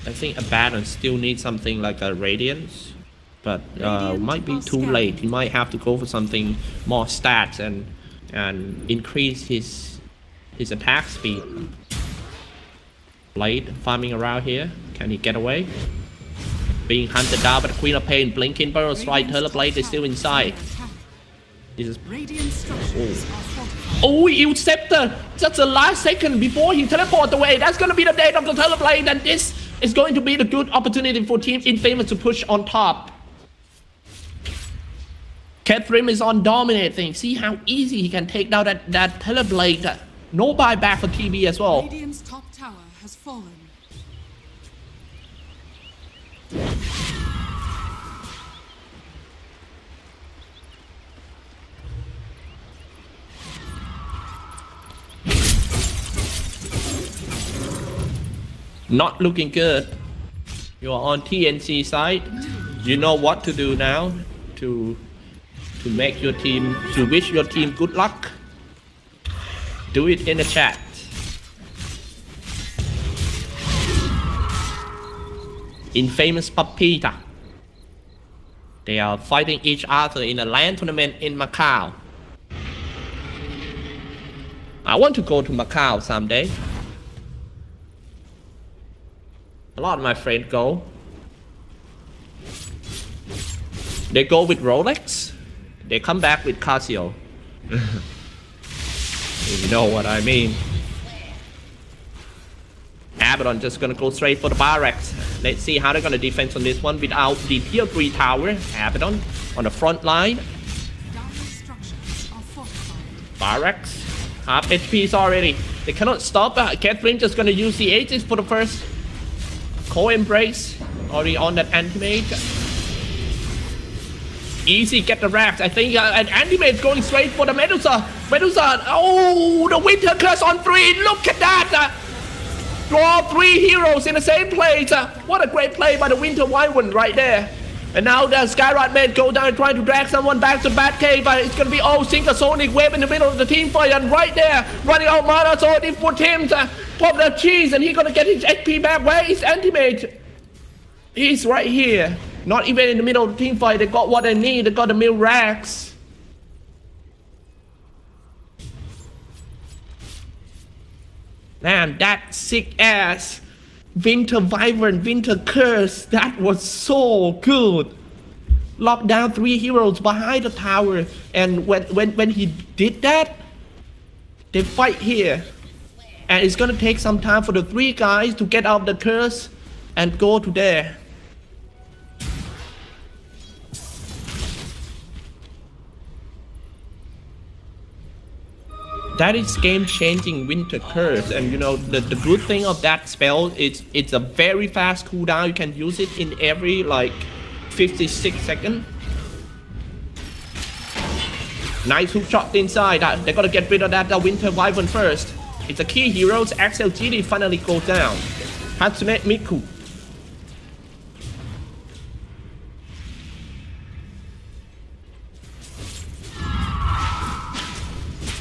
I think Abaddon still needs something like a Radiance, but might be too late. He might have to go for something more stats and increase his attack speed. Blade farming around here. Can he get away? Being hunted down by the Queen of Pain. Blinking Burrow Strike. Blade is still inside. This is... Oh, he Scepter! Just the last second before he teleported away. That's gonna be the date of the Blade, and this is going to be the good opportunity for Team Infamous to push on top. Catherine is on dominating. See how easy he can take down that Teleblade. No buyback for TB as well. Radiant's top tower has fallen. Not looking good. You are on TNC side. You know what to do now to make your team, to wish your team good luck. Do it in the chat. Infamous Papita. They are fighting each other in a LAN tournament in Macau. I want to go to Macau someday. A lot of my friends go. They go with Rolex. They come back with Casio. You know what I mean. Abaddon just gonna go straight for the barracks. Let's see how they're gonna defend on this one without the tier 3 tower. Abaddon on the front line. Barracks. Half HPs already. They cannot stop. Catherine just gonna use the Aegis for the first co-embrace. Already on that anti-mage. Easy, get the racks. I think an anti-mage going straight for the Medusa. Medusa, oh, the Winter Curse on 3. Look at that. Draw 3 heroes in the same place. What a great play by the Winter Wyvern right there. And now the Skyrat Man go down and try to drag someone back to Batcave. It's going to be Synchrosonic Wave in the middle of the team fight. And right there, running out mana, so if for Tim to pop the cheese and he's going to get his HP back. Where is Anti-Mage? He's right here. Not even in the middle of the team fight. They got what they need. They got the mill racks. Man, that sick ass Winter Vibrant, Winter Curse, that was so good. Locked down 3 heroes behind the tower, and when he did that, they fight here. And it's gonna take some time for the 3 guys to get out of the curse and go to there. That is game-changing Winter Curse, and you know the good thing of that spell is it's a very fast cooldown. You can use it in every like 56 seconds. Nice hook shot inside. They gotta get rid of that Winter Wyvern first. It's a key hero. XLGD finally goes down. Hatsune Miku.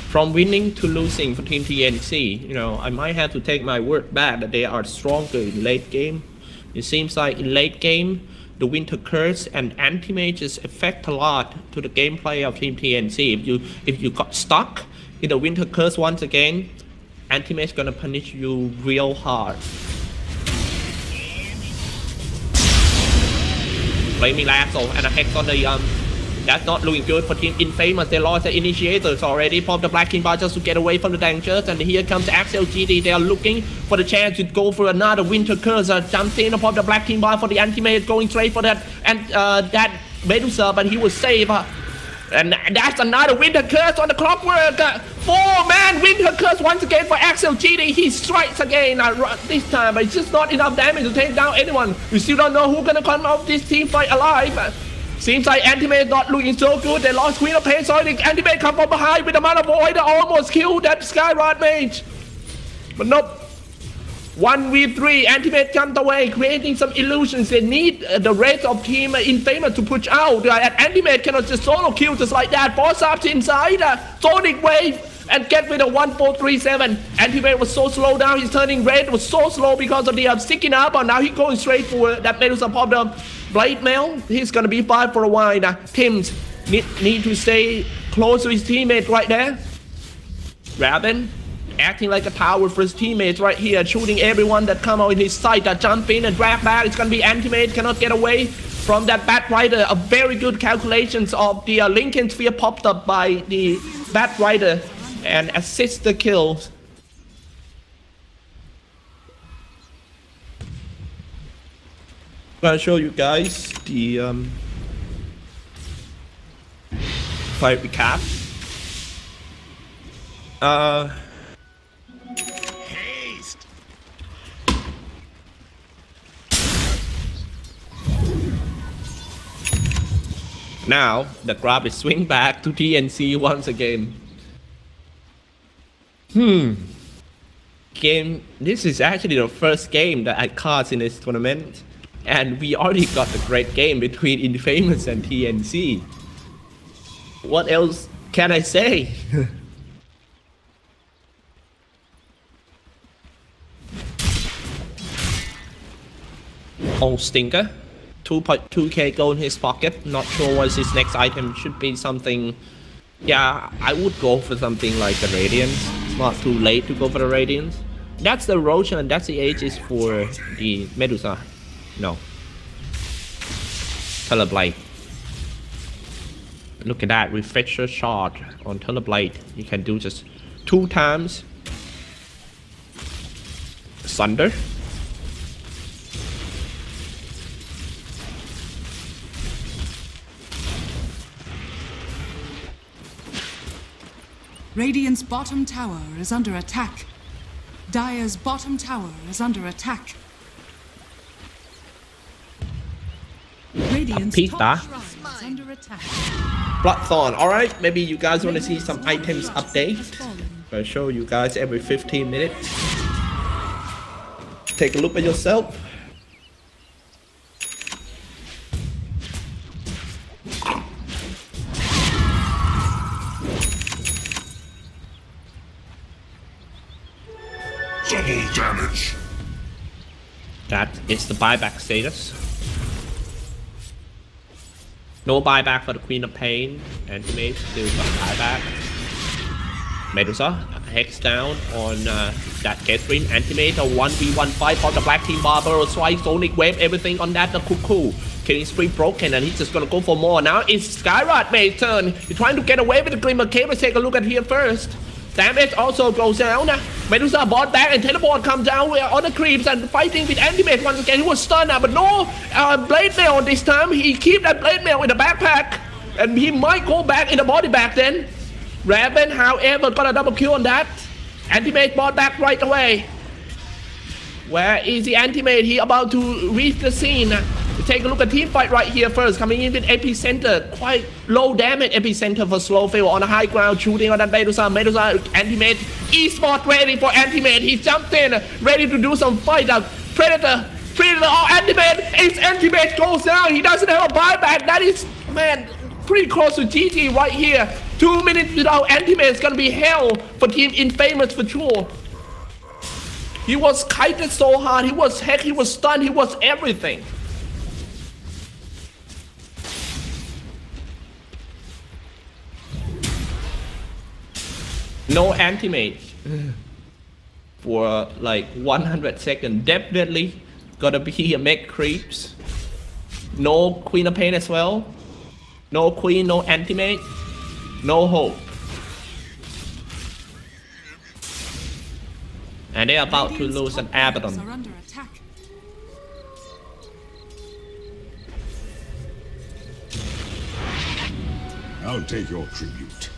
From winning to losing for Team TNC, you know, I might have to take my word back that they are stronger in late game. It seems like in late game, the Winter Curse and anti-mages affect a lot to the gameplay of Team TNC. If you got stuck in the Winter Curse once again, anti-mage gonna punish you real hard. Flaming Lasso and a hex on the that's not looking good for Team Infamous. They lost the initiators already. Pop the Black King Bar just to get away from the dangers. And here comes XLGD. They are looking for the chance to go for another Winter Curse. Jumps in upon the Black King Bar for the anti-mage, going straight for that and that Medusa, but he was safe. And that's another Winter Curse on the clockwork. 4-man Winter Curse once again for XLGD. He strikes again this time, but it's just not enough damage to take down anyone. We still don't know who's gonna come out of this team fight alive. Seems like Anti-Mage not looking so good. They lost Queen of Pain, so I think Anti-Mage come from behind with the Mana Void. They almost killed that Skyrod Mage. But nope. 1v3, Anti-Mage jumped away, creating some illusions. They need the rest of Team Infamous to push out. Anti-Mage cannot just solo kill just like that. Force up inside, Sonic Wave, and get rid of 1437. Anti-Mage was so slow down, his turning red was so slow because of the sticking up, and now he's going straight for that Medusa pop the Blade Mail. He's gonna be fine for a while now. Tims need to stay close to his teammate right there. Raven acting like a tower for his teammates right here, shooting everyone that come out in his sight. Jump in and drag back. It's gonna be Anti-Mage, cannot get away from that Bat Rider. A very good calculations of the Lincoln Sphere popped up by the Bat Rider and assist the kills. I'm gonna show you guys the fight recap. Haste. Now the grab is swing back to TNC once again. This is actually the first game that I cast in this tournament. And we already got a great game between Infamous and TNC. What else can I say? Oh, Stinker. 2.2k gold in his pocket. Not sure what's his next item. Should be something... Yeah, I would go for something like the Radiance. It's not too late to go for the Radiance. That's the Roshan and that's the Aegis for the Medusa. No. Teleblade. Look at that. Refresher shot on Teleblade. You can do just 2 times. Sunder. Radiant's bottom tower is under attack. Dire's bottom tower is under attack. Radiant's top shrine is under attack. Bloodthorn. Alright, maybe you guys want to see some items update. I'll show you guys every 15 minutes. Take a look at yourself. Double damage. That is the buyback status. No buyback for the Queen of Pain. Anti-Mage still got buyback. Medusa, Hex down on that Catherine. Anti-Mage, a 1v1 fight for the Black Team Barber. Strike, Sonic Wave, everything on that. The Cuckoo. Killing spree broken and he's just gonna go for more. Now it's Skyrod Mage's turn. He's trying to get away with the Glimmer Cave. Let's take a look at here first. Damage also goes down. Medusa bought back and teleport comes down. We are on the creeps and fighting with Anti-Mage once again. He was stunned now, but no blade mail this time. He keep that blade mail in the backpack. And he might go back in the body bag then. Raven, however, got a double kill on that. Anti-Mage bought back right away. Where is the Anti-Mage? He about to reach the scene. We take a look at team fight right here first. Coming in with Epicenter. Quite low damage Epicenter for slow fail on the high ground. Shooting on that Medusa. Medusa, Anti-Mage. Esports ready for Anti-Mage. He jumped in. Ready to do some fight. Predator. Oh, Anti-Mage. It's Anti-Mage goes down. He doesn't have a buyback. That is, man, pretty close to GG right here. 2 minutes without Anti-Mage is gonna be hell for Team Infamous for sure. He was kited so hard. He was hacked. He was stunned. He was everything. No Anti-Mage for like 100 seconds. Definitely gotta be a mech creeps. No Queen of Pain as well. No Queen, no Anti-Mage. No hope. And they're about to lose an Abaddon. I'll take your tribute.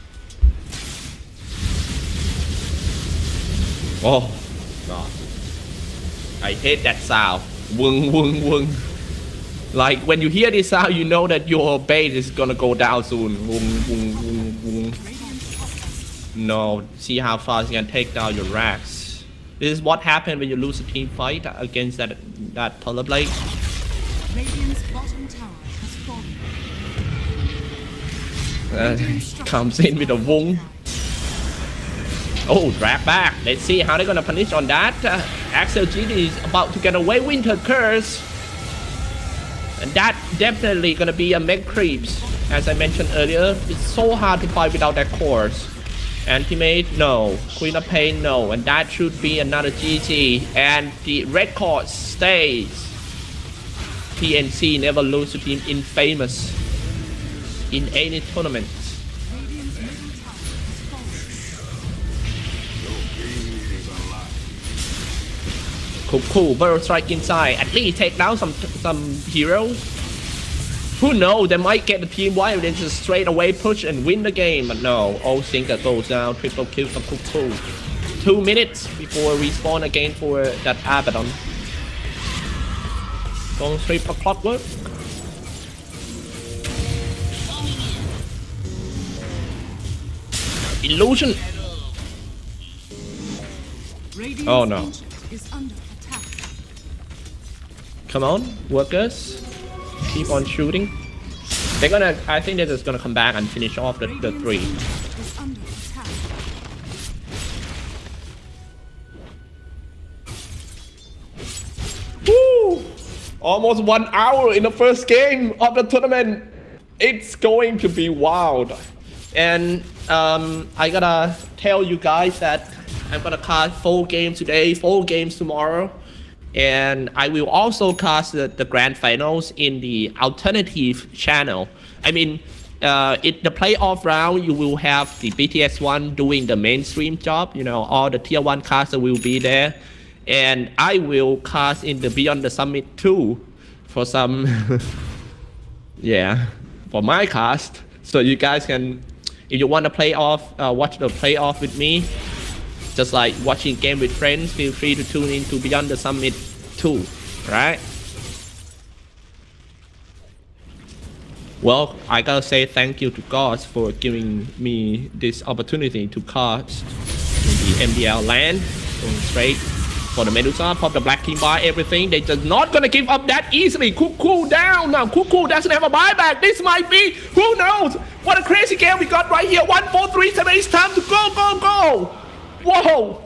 Oh God, I hate that sound. Wung wung wung. Like when you hear this sound, you know that your base is gonna go down soon. Wung wung wung wung. No, see how fast you can take down your racks. This is what happened when you lose a team fight against that Polar Blade. Radiant's bottom tower has fallen. Comes in with a wung. Oh, drag back. Let's see how they're gonna punish on that. Axel GD is about to get away. Winter Curse. And that definitely gonna be a mech creeps. As I mentioned earlier, it's so hard to fight without that course. Anti-Mage, no. Queen of Pain, no. And that should be another GG. And the record stays. TNC never lose to Team Infamous in any tournament. Cool, Burrow strike inside. At least take down some heroes. Who knows? They might get the team wipe and then just straight away push and win the game. But no, all sinker goes down. Triple kill from Cool. 2 minutes before respawn again for that Abaddon. Going straight for clockwork. Illusion. Oh no. Come on, workers. Keep on shooting. They're gonna, I think they're just gonna come back and finish off the 3. Woo! Almost 1 hour in the first game of the tournament. It's going to be wild. And I gotta tell you guys that I'm gonna cast 4 games today, 4 games tomorrow. And I will also cast the grand finals in the alternative channel. I mean, in the playoff round, you will have the BTS1 doing the mainstream job. You know, all the tier 1 casters will be there. And I will cast in the Beyond the Summit 2 for some, yeah, for my cast. So you guys can, if you want to play off, watch the playoff with me, just like watching game with friends, feel free to tune in to Beyond the Summit 2, right? Well, I gotta say thank you to God for giving me this opportunity to cast in the MDL land. Going straight for the Medusa, pop the Black Team bar, everything. They're just not gonna give up that easily. Cool down now. Cool doesn't have a buyback. This might be, who knows? What a crazy game we got right here. 1, 4, 3, 7, it's time to go. Whoa!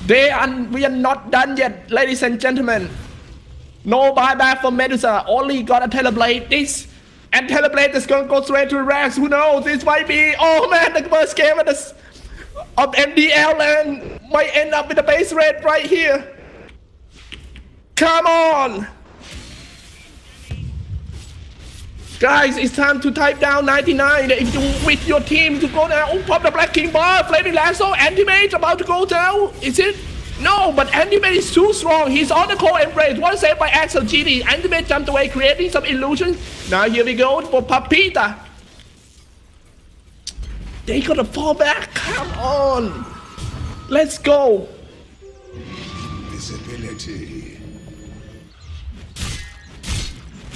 We are not done yet, ladies and gentlemen. No buyback for Medusa. Only got a Teleblade. This and Teleblade is gonna go straight to Rags. Who knows? This might be. Oh man, the first game of MDL and might end up with a base rate right here. Come on, guys! It's time to type down 99 if you with your team to go down. Oh, pop the Black King bar. Flaming Lasso. Anti-Mage about to go down. Is it? No, but Anti-Mage is too strong. He's on the core embrace. One save by Axel GD. Anti-Mage jumped away, creating some illusions. Now here we go for Papita. They gotta fall back. Come on. Let's go. Visibility.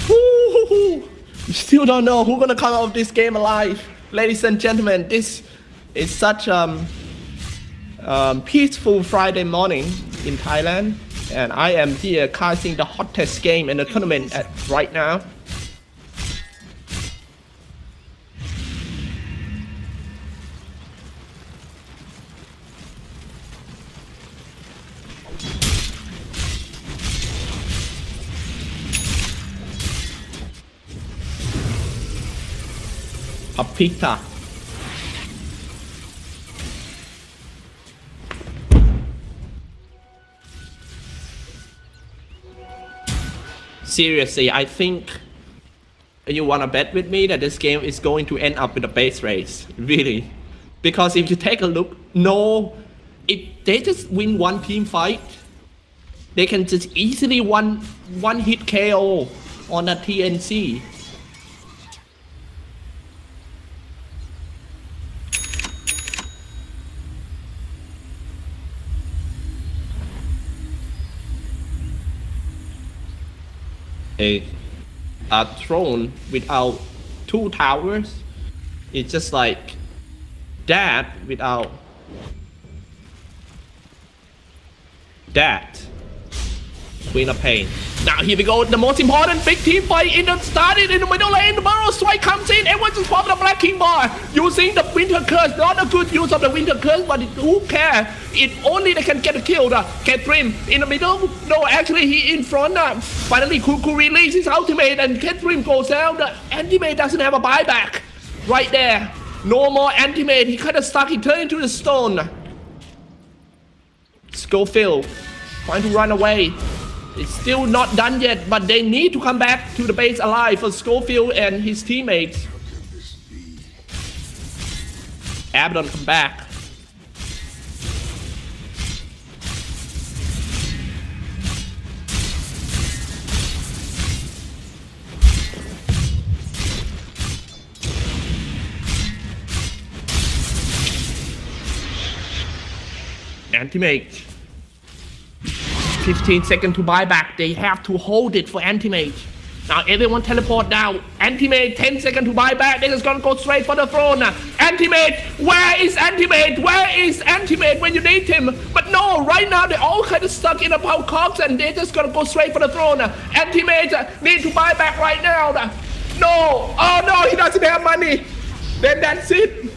Woo-hoo-hoo. Still don't know who's gonna come out of this game alive. Ladies and gentlemen, this is such peaceful Friday morning in Thailand, and I am here casting the hottest game in the tournament right now. Papita. Seriously, I think you wanna bet with me that this game is going to end up with a base race, really. Because if you take a look, if they just win one team fight, they can just easily one hit KO on a TNC. A throne without 2 towers, it's just like that without that. Queen of Pain. Now here we go, the most important big team fight started in the middle lane. The Burrow Strike comes in, everyone just pop the Black King bar using the Winter Curse. Not a good use of the Winter Curse, but who cares? It only they can get a kill. Catherine in the middle. No, actually he in front. Finally could release his ultimate and Catherine goes down. The Anti-Mage doesn't have a buyback. Right there. No more Anti-Mage. He kind of stuck. He turned into the stone. Schofield trying to run away. It's still not done yet, but they need to come back to the base alive for Schofield and his teammates. Abaddon come back. Anti-Mage. 15 seconds to buy back. They have to hold it for Anti-Mage. Now everyone teleport down. Anti-Mage, 10 seconds to buy back. They're just gonna go straight for the throne. Anti-Mage, where is Anti-Mage? Where is Anti-Mage when you need him? But no, right now they're all kind of stuck in a power cogs and they're just gonna go straight for the throne. Anti-Mage need to buy back right now. No, oh no, he doesn't have money. Then that's it.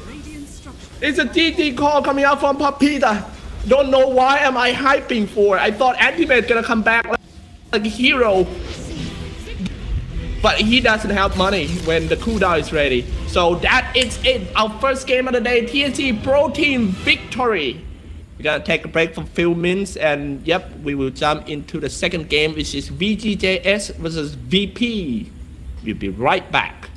It's a GG call coming out from Papita. Don't know why am I hyping for. I thought Anti-Mage gonna come back like a hero. But he doesn't have money when the cooldown is ready. So that is it. Our first game of the day, TNC Pro Team victory. We're gonna take a break for a few minutes and yep, we will jump into the second game, which is VGJS versus VP. We'll be right back.